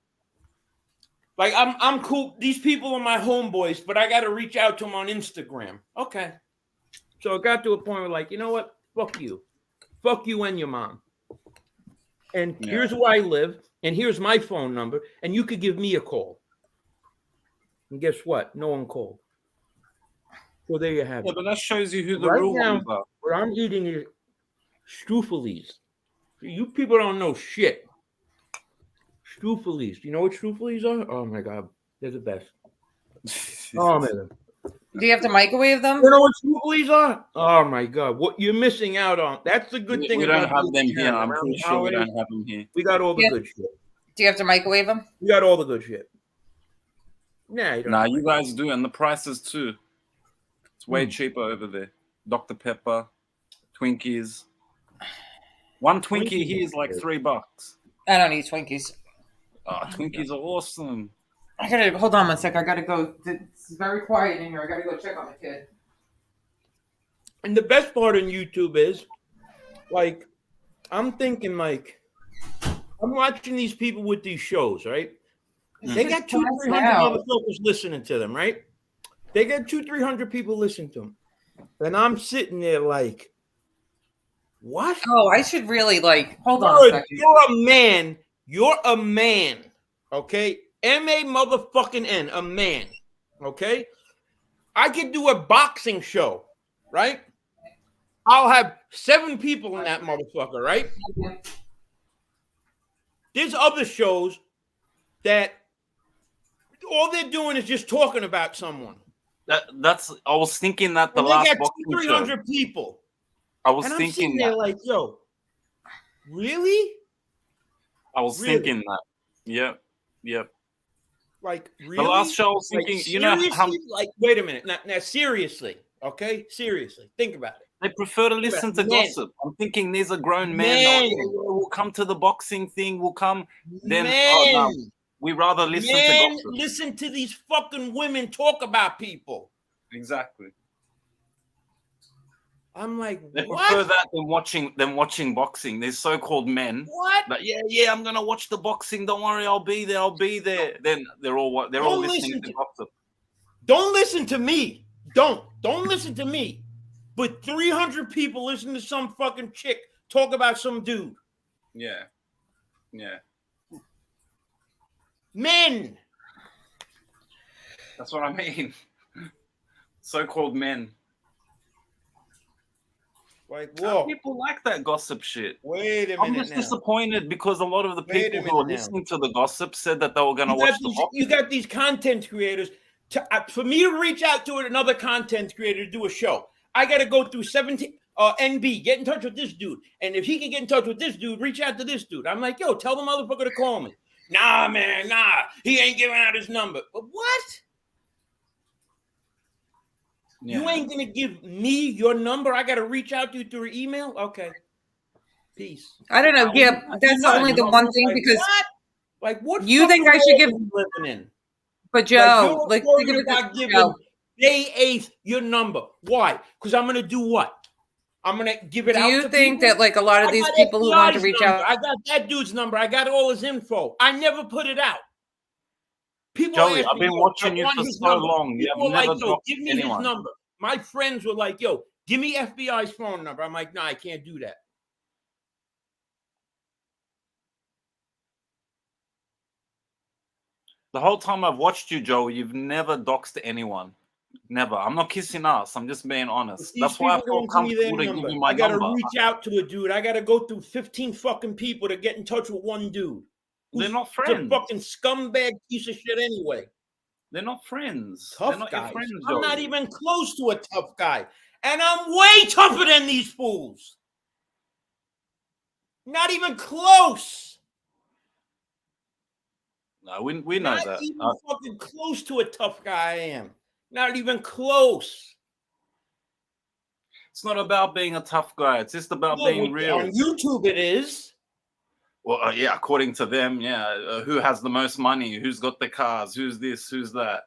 Like I'm cool. These people are my homeboys, but I got to reach out to them on Instagram. Okay. So it got to a point where, like, you know what? Fuck you and your mom. And here's where I live, and here's my phone number, and you could give me a call. And guess what? No one called. So there you have it. Yeah, but that shows you who the real ones are. What I'm eating is Struffelies. You people don't know shit. Struffelies. Do you know what Struffelies are? Oh my god, they're the best. Oh man. Do you have to microwave them? You know what Struffelies are? Oh my god, what you're missing out on. That's the good thing. We don't have them here. I'm pretty sure we don't have them here. We got all the good shit. Do you have to microwave them? We got all the good shit. Nah, you don't. Nah, you guys do, and the prices too. It's way cheaper over there. Dr. Pepper, Twinkies. One Twinkie here is like $3. I don't eat Twinkies. Oh, Twinkies are awesome. I gotta hold on one sec. I gotta go. It's very quiet in here. I gotta go check on the kid. And the best part on YouTube is, like, I'm thinking, like, I'm watching these people with these shows, right? They got 200-300 motherfuckers listening to them, right? They got 200-300 people listening to them. And I'm sitting there like, what? Oh, I should really, like, hold on a second. You're a man. You're a man. Okay? M-A motherfucking N. A man. Okay? I could do a boxing show, right? I'll have 7 people in that motherfucker, right? There's other shows that all they're doing is just talking about someone. That's. I was thinking that the last boxing show. 300 people. I was thinking that. Like, yo, really? I was thinking that. Yep. Like, really? The last show, I was thinking, like, you know how. Like, wait a minute. Now, seriously, okay? Seriously, think about it. They prefer to listen to gossip. I'm thinking these are grown men. We'll come to the boxing thing. We'll come. Then we rather listen to gossip. Listen to these fucking women talk about people. Exactly. I'm like, they prefer that than watching boxing. These so-called men. What? Like, yeah, I'm gonna watch the boxing. Don't worry, I'll be there. Then they're all listening to gossip. Don't listen to me. Don't listen to me. But 300 people listen to some fucking chick talk about some dude. Yeah. Men. That's what I mean. So-called men. Like, whoa. People like that gossip shit. Wait a minute. I'm just disappointed because a lot of the people who are listening to the gossip said that they were going to watch the boxing. You got these content creators. For me to reach out to another content creator to do a show, I got to go through 17 NB, get in touch with this dude. And if he can get in touch with this dude, reach out to this dude. I'm like, yo, tell the motherfucker to call me. Nah, man, nah. He ain't giving out his number. But what? Yeah. You ain't going to give me your number? I got to reach out to you through email? Okay. Peace. I don't know. Yeah, that's only the one thing because what you think I should give living in? But Joe, like you're not giving Day 8th your number. Why? Because I'm going to do what? I'm going to give it out to people. Do you think that like a lot of these people who want to reach out? I got that dude's number. I got all his info. I never put it out. People Joey, I've been watching you for so long. You have never dropped give me anyone. His number. My friends were like, yo, give me FBI's phone number. I'm like, no, I can't do that. The whole time I've watched you, Joe, you've never doxed anyone. Never. I'm not kissing ass. I'm just being honest. That's why I feel comfortable to give you my number. I gotta reach out to a dude. I gotta go through 15 fucking people to get in touch with one dude. They're not friends. A fucking scumbag piece of shit anyway. They're not friends. Tough guys. I'm not even close to a tough guy. And I'm way tougher than these fools. Not even close. No, we know that. Not even fucking close to a tough guy I am. Not even close. It's not about being a tough guy. It's just about being real. On YouTube it is. Well, yeah, according to them, yeah. Who has the most money? Who's got the cars? Who's this? Who's that?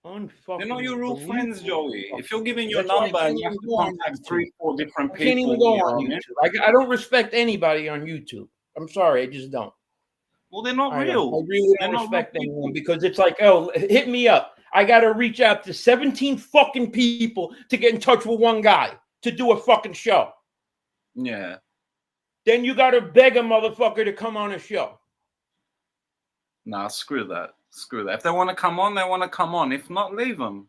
They're not your real friends, Joey. If you're giving your number and you have to contact 3-4 different people. I can't even go on YouTube. I don't respect anybody on YouTube. I'm sorry, I just don't. Well, they're not real. I really don't respect anyone because it's like, oh, hit me up. I got to reach out to 17 fucking people to get in touch with one guy to do a fucking show. Yeah. Then you got to beg a motherfucker to come on a show. Nah, screw that. Screw that. If they want to come on, they want to come on. If not, leave them.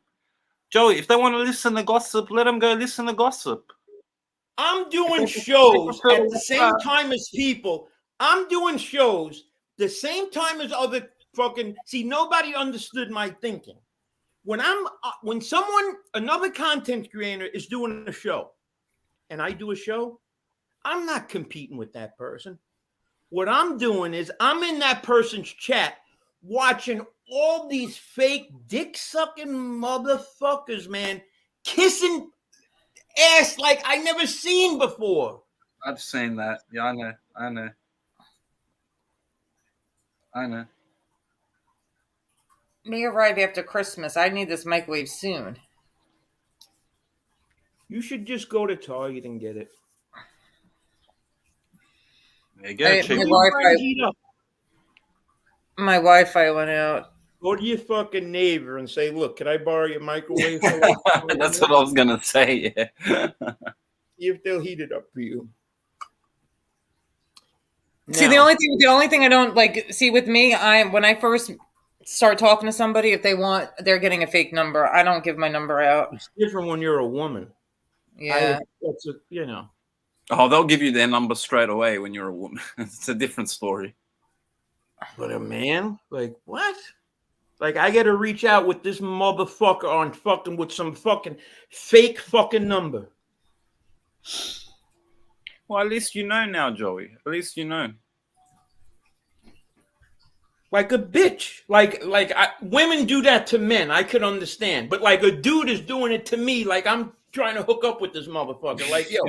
Joey, if they want to listen to gossip, let them go listen to gossip. I'm doing shows at the same time as people. I'm doing shows the same time as other fucking. See, nobody understood my thinking. When another content creator is doing a show, and I do a show, I'm not competing with that person. What I'm doing is I'm in that person's chat watching all these fake dick-sucking motherfuckers, man, kissing ass like I never seen before. I've seen that. Yeah, I know. May arrive after Christmas. I need this microwave soon. You should just go to Target and get it. Yeah, get it. My Wi-Fi went out. Go to your fucking neighbor and say, look, can I borrow your microwave? For like That's what I was going to say, yeah. See if they'll heat it up for you. See, the only thing I don't like, see with me, when I first start talking to somebody, if they're getting a fake number, I don't give my number out. It's different when you're a woman. Yeah. Oh, they'll give you their number straight away when you're a woman. It's a different story. But a man? Like, what? Like, I got to reach out with this motherfucker on fucking with some fucking fake fucking number. Well, at least you know now, Joey. At least you know. Like a bitch. Women do that to men. I could understand. But like a dude is doing it to me. Like I'm trying to hook up with this motherfucker. Like, yo,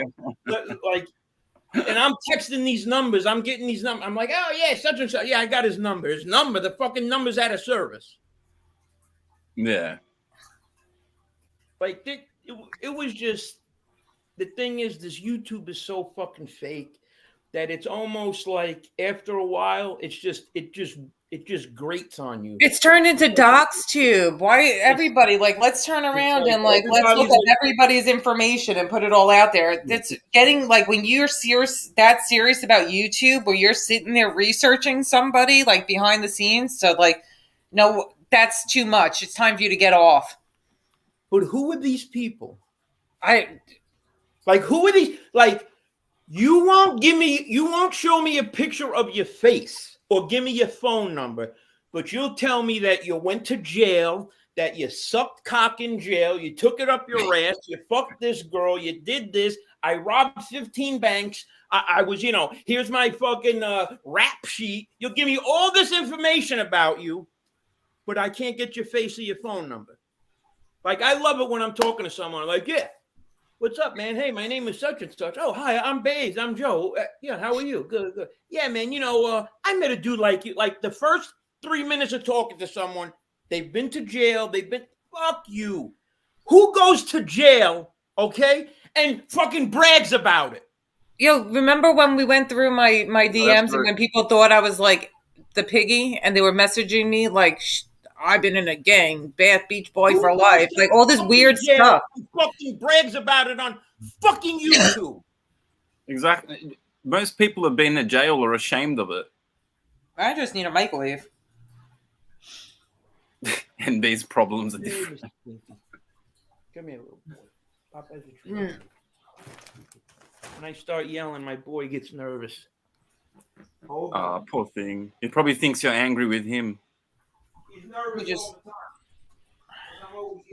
and I'm texting these numbers. I'm getting these numbers. I'm like, oh yeah, such and such. Yeah, I got his number. His number. The fucking number's out of service. Yeah. Like it was just. The thing is, this YouTube is so fucking fake that it's almost like after a while, it just grates on you. It's turned into DoxTube. Why everybody let's turn around and let's look at everybody's information and put it all out there. It's getting when you're serious about YouTube, where you're sitting there researching somebody behind the scenes. So no, that's too much. It's time for you to get off. But who are these people? Who are these? You won't show me a picture of your face or give me your phone number, but you'll tell me that you went to jail, that you sucked cock in jail, you took it up your ass, you fucked this girl, you did this, I robbed 15 banks, I was, here's my fucking rap sheet. You'll give me all this information about you, but I can't get your face or your phone number. I love it when I'm talking to someone, yeah. What's up, man? Hey, my name is such and such. Oh, hi, I'm Baze. I'm Joe. Yeah, how are you? Good. Yeah, man, I met a dude like you. The first 3 minutes of talking to someone, they've been to jail. Fuck you. Who goes to jail, okay, and fucking brags about it? Yo, remember when we went through my DMs and when people thought I was the piggy and they were messaging me I've been in a gang, Bath Beach Boy for life, all this weird stuff. Fucking brags about it on fucking YouTube. Exactly. Most people have been to jail or ashamed of it. I just need a microwave. And these problems are different. Come here, little boy. Papa's a tree. When I start yelling, my boy gets nervous. Poor thing. He probably thinks you're angry with him.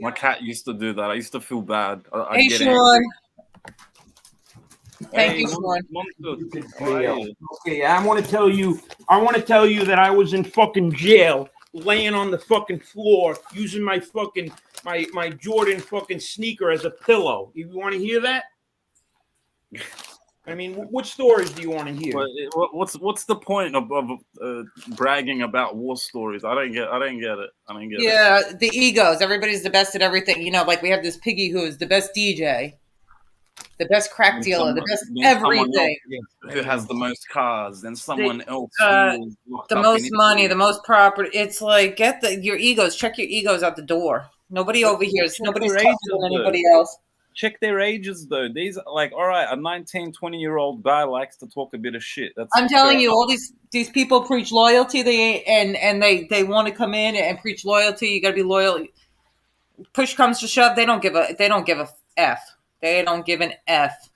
My cat used to do that. I used to feel bad. Hey, Sean. Thank you, Sean. Okay, I want to tell you that I was in fucking jail, laying on the fucking floor, using my fucking my Jordan fucking sneaker as a pillow. You want to hear that? I mean, what stories do you want to hear? What's the point of bragging about war stories? I don't get it. Yeah, the egos. Everybody's the best at everything. We have this piggy who is the best DJ. the best crack dealer, the best everything. Who has the most cars, then someone else the most money, the most property. It's like your egos. Check your egos out the door. Nobody over here is nobody's talking to anybody else. Check their ages though. These like, all right, a 19, 20-year-old guy likes to talk a bit of shit. I'm telling you, all these people preach loyalty. They want to come in and preach loyalty. You got to be loyal. Push comes to shove, they don't give a f. They don't give an f.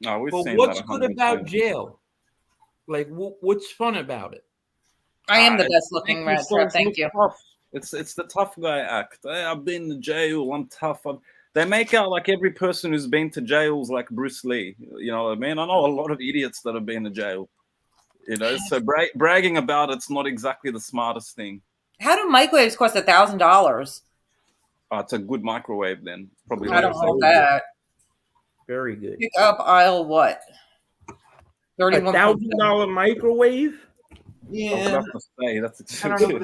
No, but what's good about jail? Like, what's fun about it? I am the best looking Rant. Thank you. Tough. It's the tough guy act. Hey, I've been to jail. I'm tough. They make out like every person who's been to jail is like Bruce Lee. You know what I mean? I know a lot of idiots that have been to jail. You know, so bragging about it's not exactly the smartest thing. How do microwaves cost $1,000? It's a good microwave then. Probably. I don't know that. Very good. Pick up aisle what? $1,000 microwave? Yeah. That's expensive.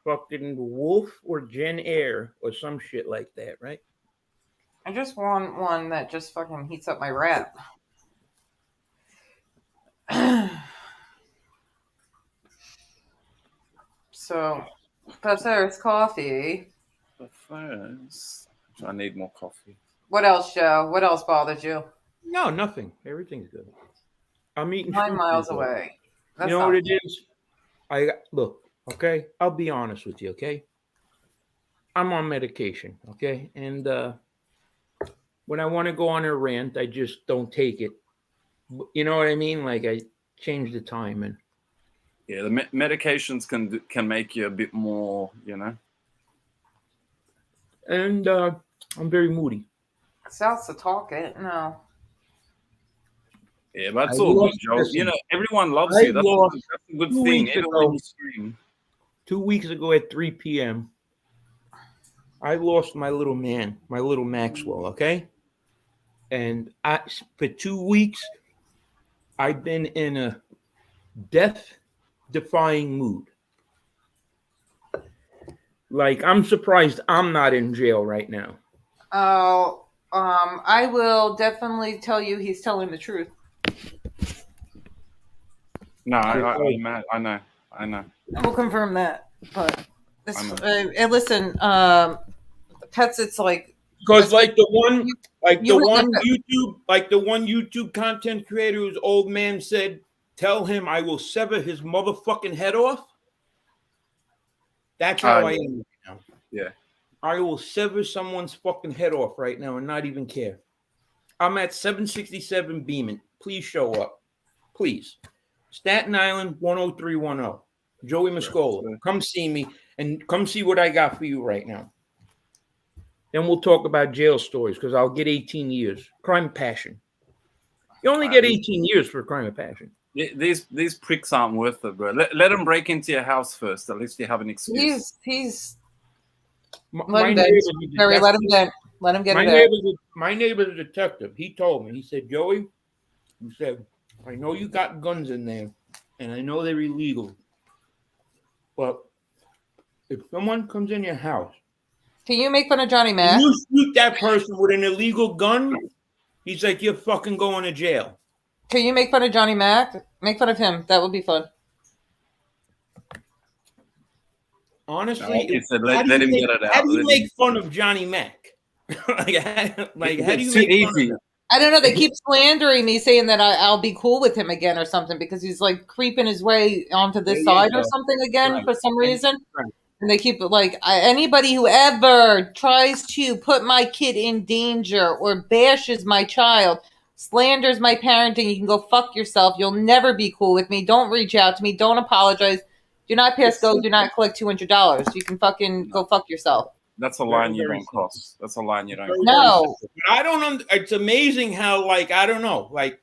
Fucking Wolf or Gen Air or some shit like that, right? I just want one that just fucking heats up my wrap. So, but there's coffee. But first, I need more coffee. What else, Joe? What else bothers you? No, nothing. Everything's good. I'm eating 9 miles away. You know what it is? Look, okay? I'll be honest with you, okay? I'm on medication, okay? And when I want to go on a rant, I just don't take it. You know what I mean? Like, I change the time. And yeah, the medications can make you a bit more, you know? And I'm very moody. South's to talk it. No. Yeah, but that's all good, Joe. You know, everyone loves you. That's a good thing. Everyone you stream. 2 weeks ago at 3 p.m., I lost my little man, my little Maxwell, okay? And for 2 weeks, I've been in a death-defying mood. Like, I'm surprised I'm not in jail right now. Oh, I will definitely tell you he's telling the truth. No, I know. I will confirm that. But listen, pets. It's like because like the one YouTube content creator whose old man said, "Tell him I will sever his motherfucking head off." That's how I am right now. Yeah, I will sever someone's fucking head off right now and not even care. I'm at 767 Beeman. Please show up, please. Staten Island 10310. Joey Mascola, come see me and come see what I got for you right now. Then we'll talk about jail stories because I'll get 18 years. Crime of passion. You only get 18 years for crime of passion. Yeah, these pricks aren't worth it, bro. Let them break into your house first. At least you have an excuse. Let him get it. My neighbor's a detective. He told me. He said, Joey, he said, I know you got guns in there, and I know they're illegal. But if someone comes in your house, can you make fun of Johnny Mac? You shoot that person with an illegal gun, he's like, you're fucking going to jail. Can you make fun of Johnny Mac? Make fun of him. That would be fun. Honestly, let him get it out. How do you make fun of Johnny Mac? How do you make fun of him? I don't know. They keep slandering me, saying that I'll be cool with him again or something because he's like creeping his way onto this side or something again for some reason. And they keep like anybody who ever tries to put my kid in danger or bashes my child, slanders my parenting, you can go fuck yourself. You'll never be cool with me. Don't reach out to me. Don't apologize. Do not pass go. Do not collect $200. You can fucking go fuck yourself. That's a line you don't cross. That's a line you don't cross. No. I don't. It's amazing how, like, I don't know. Like,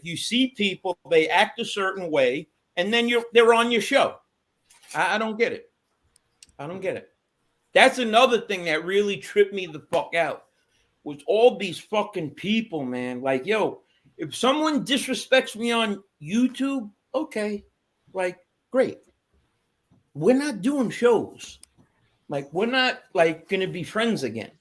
you see people, they act a certain way, and then they're on your show. I don't get it. I don't get it. That's another thing that really tripped me the fuck out. Was all these fucking people, man. Like, yo, if someone disrespects me on YouTube, okay. Like, great. We're not doing shows. Like, we're not, like, going to be friends again.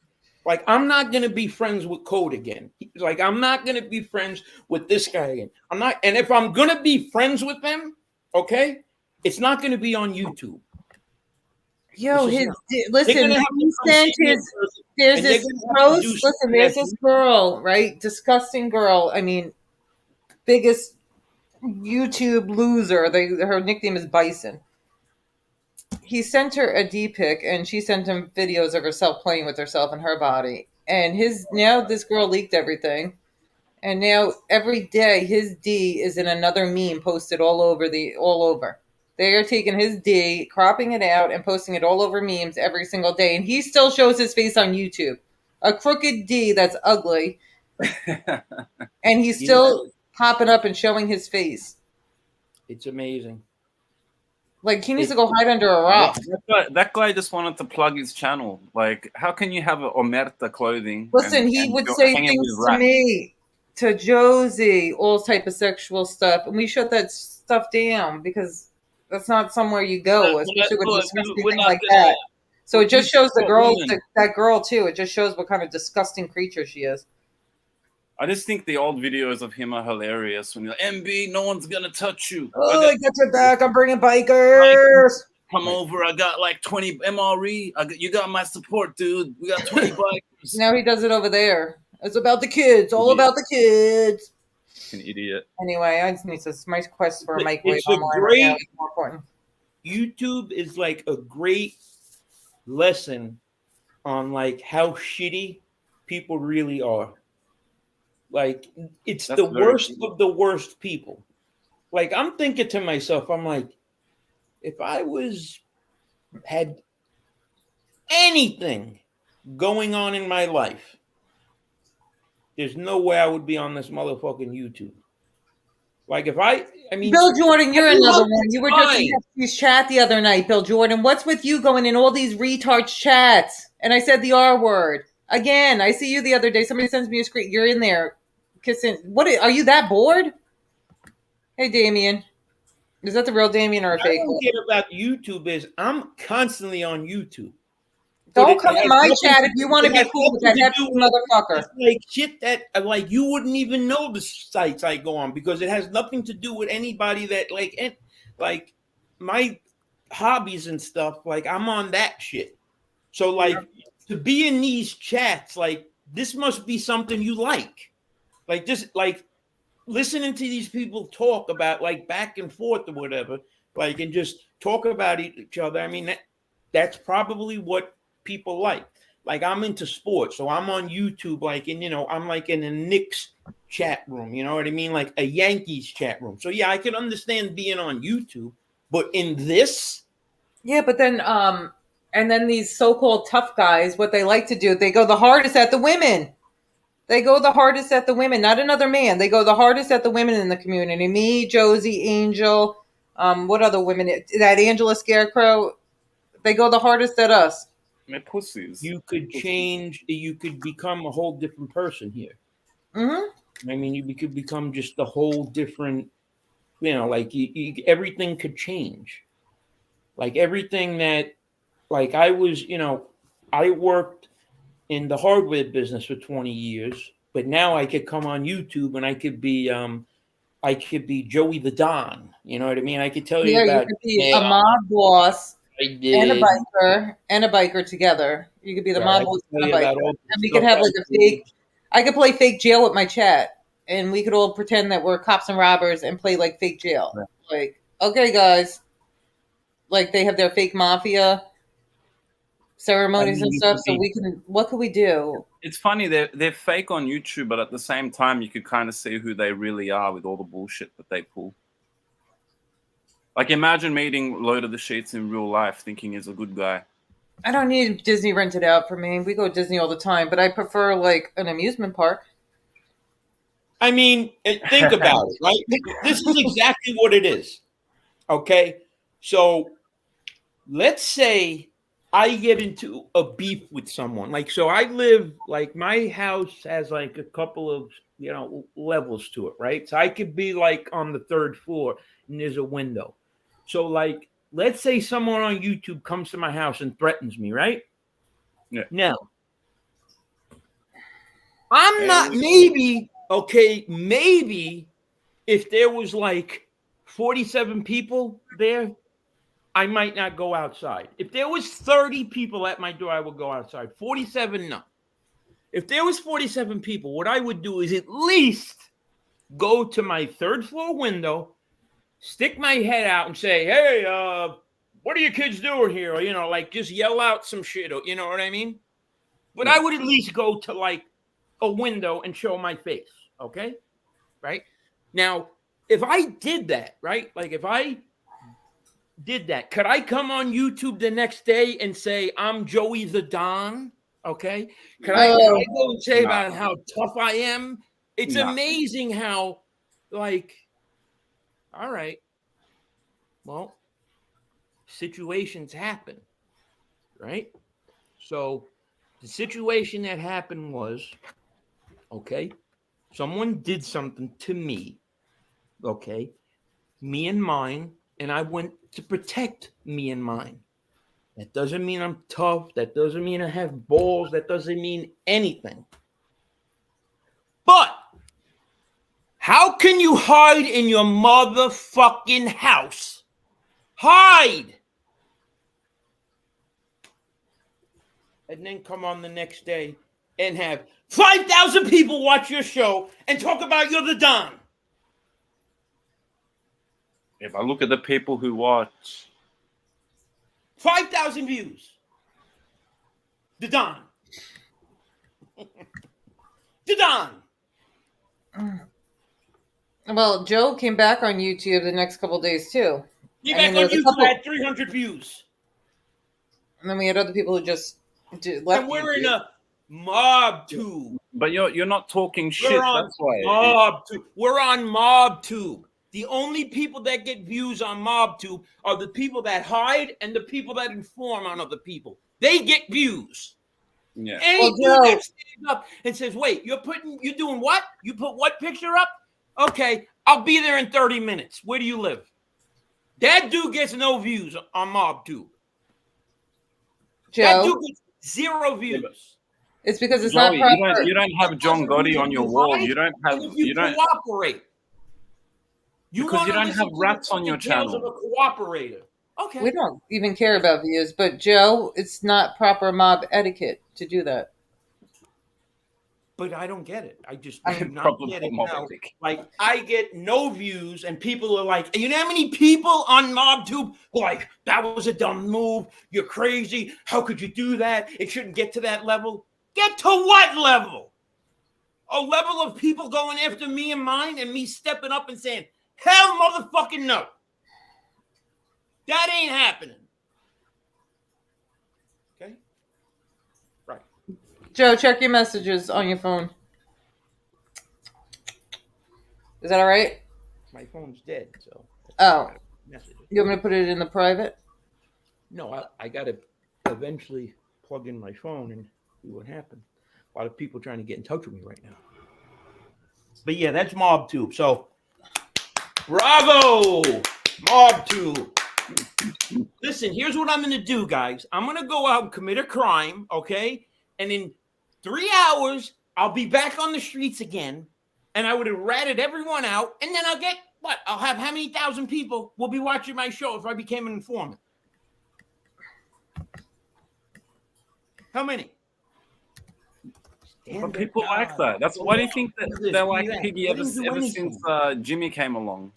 Like, I'm not going to be friends with Code again. Like, I'm not going to be friends with this guy again. I'm not. And if I'm going to be friends with them, okay, it's not going to be on YouTube. Yo, listen, he sent his. There's this post. Listen, there's this girl, right? Disgusting girl. I mean, biggest YouTube loser. Her nickname is Bison. He sent her a D pic, and she sent him videos of herself playing with herself and her body. And now this girl leaked everything, and now every day his D is in another meme posted all over. They are taking his D, cropping it out, and posting it all over memes every single day. And he still shows his face on YouTube. A crooked D that's ugly. And he's still popping up and showing his face. It's amazing. Like, he needs to go hide under a rock. That guy just wanted to plug his channel. Like, how can you have Omerta clothing? Listen, he would say things to me, to Josie, all type of sexual stuff. And we shut that stuff down because that's not somewhere you go, especially with disgusting things like that. So it just shows the girl, that girl too. It just shows what kind of disgusting creature she is. I just think the old videos of him are hilarious. When you're like, MB, no one's gonna touch you. Oh, I got your back. I'm bringing bikers. Come over. I got like 20 MRE. You got my support, dude. We got 20 bikers. Now he does it over there. It's about the kids. All about the kids. An idiot. Anyway, I just need to. My quest for a microwave it's a online great, right now is more important. YouTube is like a great lesson on like how shitty people really are. Like, it's the worst of the worst people. Like, I'm thinking to myself, I'm like, if I had anything going on in my life, there's no way I would be on this motherfucking YouTube. Like, I mean, Bill Jordan, you're another one. You were just in Hefty's chat the other night, Bill Jordan. What's with you going in all these retards chats? And I said the R word. Again, I see you the other day. Somebody sends me a screen. You're in there kissing. Are you that bored? Hey, Damien. Is that the real Damien or a fake? What I don't get about YouTube is I'm constantly on YouTube. Don't come in my chat if you want to be cool with that hefty motherfucker. It's like shit that like you wouldn't even know the sites I go on because it has nothing to do with anybody that like my hobbies and stuff. Like, I'm on that shit. So like to be in these chats, like, this must be something you like. Like, just like listening to these people talk about like back and forth or whatever, like, and just talk about each other. I mean, that's probably what people like. Like, I'm into sports, so I'm on YouTube, like, and I'm like in a Knicks chat room, you know what I mean? Like a Yankees chat room. So yeah, I can understand being on YouTube, but in this, yeah, but then and then these so-called tough guys, what they like to do, they go the hardest at the women. They go the hardest at the women, not another man. They go the hardest at the women in the community. Me, Josie, Angel, what other women? That Angela Scarecrow. They go the hardest at us. My pussies. You could change. You could become a whole different person here. Mm-hmm. I mean, you could become just a whole different. Like everything could change. Like everything that, like I was, I worked in the hardware business for 20 years, but now I could come on YouTube and I could be Joey the Don. You know what I mean? I could tell you about. You could be a mob boss and a biker together. You could be the mob boss and a biker, and we could have like a fake. I could play fake jail with my chat, and we could all pretend that we're cops and robbers and play like fake jail. Right. Like, okay, guys, like they have their fake mafia ceremonies and stuff, so we can. What could we do? It's funny, they're fake on YouTube, but at the same time, you could kind of see who they really are with all the bullshit that they pull. Like, imagine meeting Load of the Sheets in real life, thinking he's a good guy. I don't need Disney rented out for me. We go to Disney all the time, but I prefer like an amusement park. I mean, think about it, right? This is exactly what it is. Okay, so let's say I get into a beef with someone. Like, so I live, like, my house has like a couple of, levels to it, right? So I could be like on the 3rd floor and there's a window. So like, let's say someone on YouTube comes to my house and threatens me, right? Yeah. Now, I'm not, maybe if there was like 47 people there, I might not go outside. If there was 30 people at my door, I would go outside. 47, no. If there was 47 people, what I would do is at least go to my third floor window, stick my head out and say, hey, what are you kids doing here? Or, like just yell out some shit. You know what I mean? But I would at least go to like a window and show my face. Okay? Right? Now, if I did that, right? Like if I did that, could I come on YouTube the next day and say, I'm Joey the Don? Okay. Could I go and say about how tough I am? It's amazing how, like, all right, well, situations happen, right? So the situation that happened was, okay, someone did something to me, okay, me and mine, and I went to protect me and mine. That doesn't mean I'm tough. That doesn't mean I have balls. That doesn't mean anything. But how can you hide in your motherfucking house? Hide! And then come on the next day and have 5,000 people watch your show and talk about you're the Don. If I look at the people who watch, 5,000 views. The Don. The Don. Well, Joe came back on YouTube the next couple of days too. He back on YouTube had 300 views. And then we had other people who just left. And we're in a mob tube. But you're not talking shit. That's why. Mob tube. We're on mob tube. The only people that get views on MobTube are the people that hide and the people that inform on other people. They get views. Yeah. Any dude that stands up and says, wait, you're doing what? You put what picture up? Okay, I'll be there in 30 minutes. Where do you live? That dude gets no views on MobTube. Joe, that dude gets 0 views. It's because it's not proper. You don't have John Gotti on your wall. You don't have. You don't cooperate. Because you don't have rats on your channel. Of a cooperator. Okay. We don't even care about views, but Joe, it's not proper mob etiquette to do that. But I don't get it. I just do not get it now. Like, I get no views, and people are like, you know how many people on MobTube like, that was a dumb move. You're crazy. How could you do that? It shouldn't get to that level. Get to what level? A level of people going after me and mine and me stepping up and saying, hell motherfucking no. That ain't happening. Okay? Right. Joe, check your messages on your phone. Is that all right? My phone's dead, so. Oh. You want me to put it in the private? No, I got to eventually plug in my phone and see what happens. A lot of people trying to get in touch with me right now. But yeah, that's MobTube. So, bravo, MobTube. Listen, here's what I'm going to do, guys. I'm going to go out and commit a crime, okay? And in 3 hours, I'll be back on the streets again, and I would have ratted everyone out, and then I'll get, what? I'll have how many thousand people will be watching my show if I became an informant? How many? But people like that. That's why do you think that they're like Piggy ever since Jimmy came along?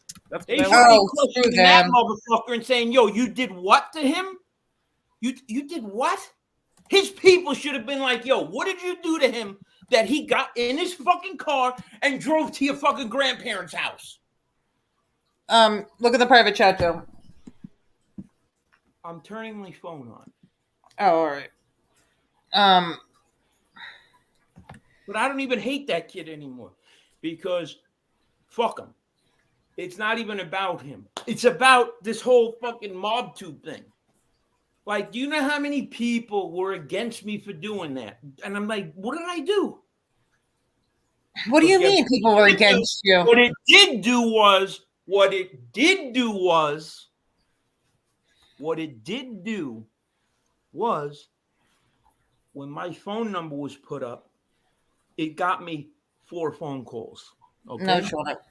They should be questioning that motherfucker and saying, yo, you did what to him? You did what? His people should have been like, yo, what did you do to him that he got in his fucking car and drove to your fucking grandparents' house? Look at the private chat, Joe. I'm turning my phone on. Oh, all right. But I don't even hate that kid anymore because fuck him. It's not even about him. It's about this whole fucking MobTube thing. Like, do you know how many people were against me for doing that? And I'm like, what did I do? What do you mean people were against you? What it did do was when my phone number was put up, it got me 4 phone calls. Okay. No shot.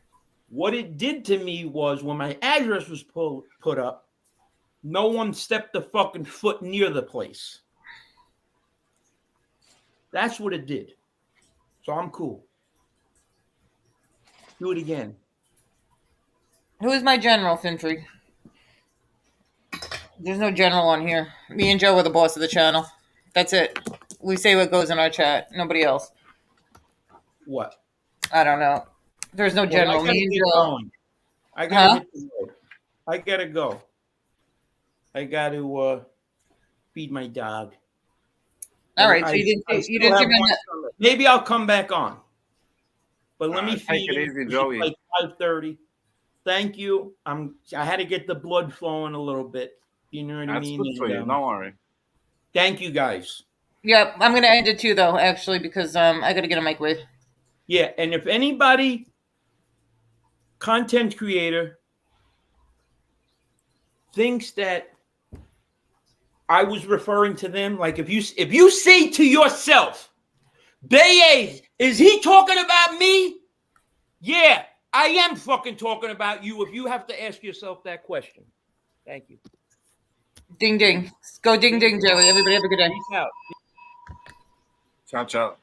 What it did to me was when my address was put up, no one stepped a fucking foot near the place. That's what it did. So I'm cool. Do it again. Who is my general, Fintry? There's no general on here. Me and Joe are the boss of the channel. That's it. We say what goes in our chat. Nobody else. What? I don't know. There's no general. Well, Me and Joe. Going. I gotta hit the road. I gotta go. I gotta feed my dog. All right. So you didn't give me that. Maybe I'll come back on. But let me feed take it him. easy, Joey. Like 5:30. Thank you. I had to get the blood flowing a little bit. You know what I mean? That's good for you. Don't worry. Thank you, guys. Yep, I'm gonna end it too, though. Actually, because I gotta get a microwave. Yeah, and if anybody, content creator, thinks that I was referring to them, like if you say to yourself, Baye, is he talking about me? Yeah, I am fucking talking about you. If you have to ask yourself that question. Thank you. Ding ding. Go ding ding, Joey. Everybody have a good day. Peace out. Ciao, ciao.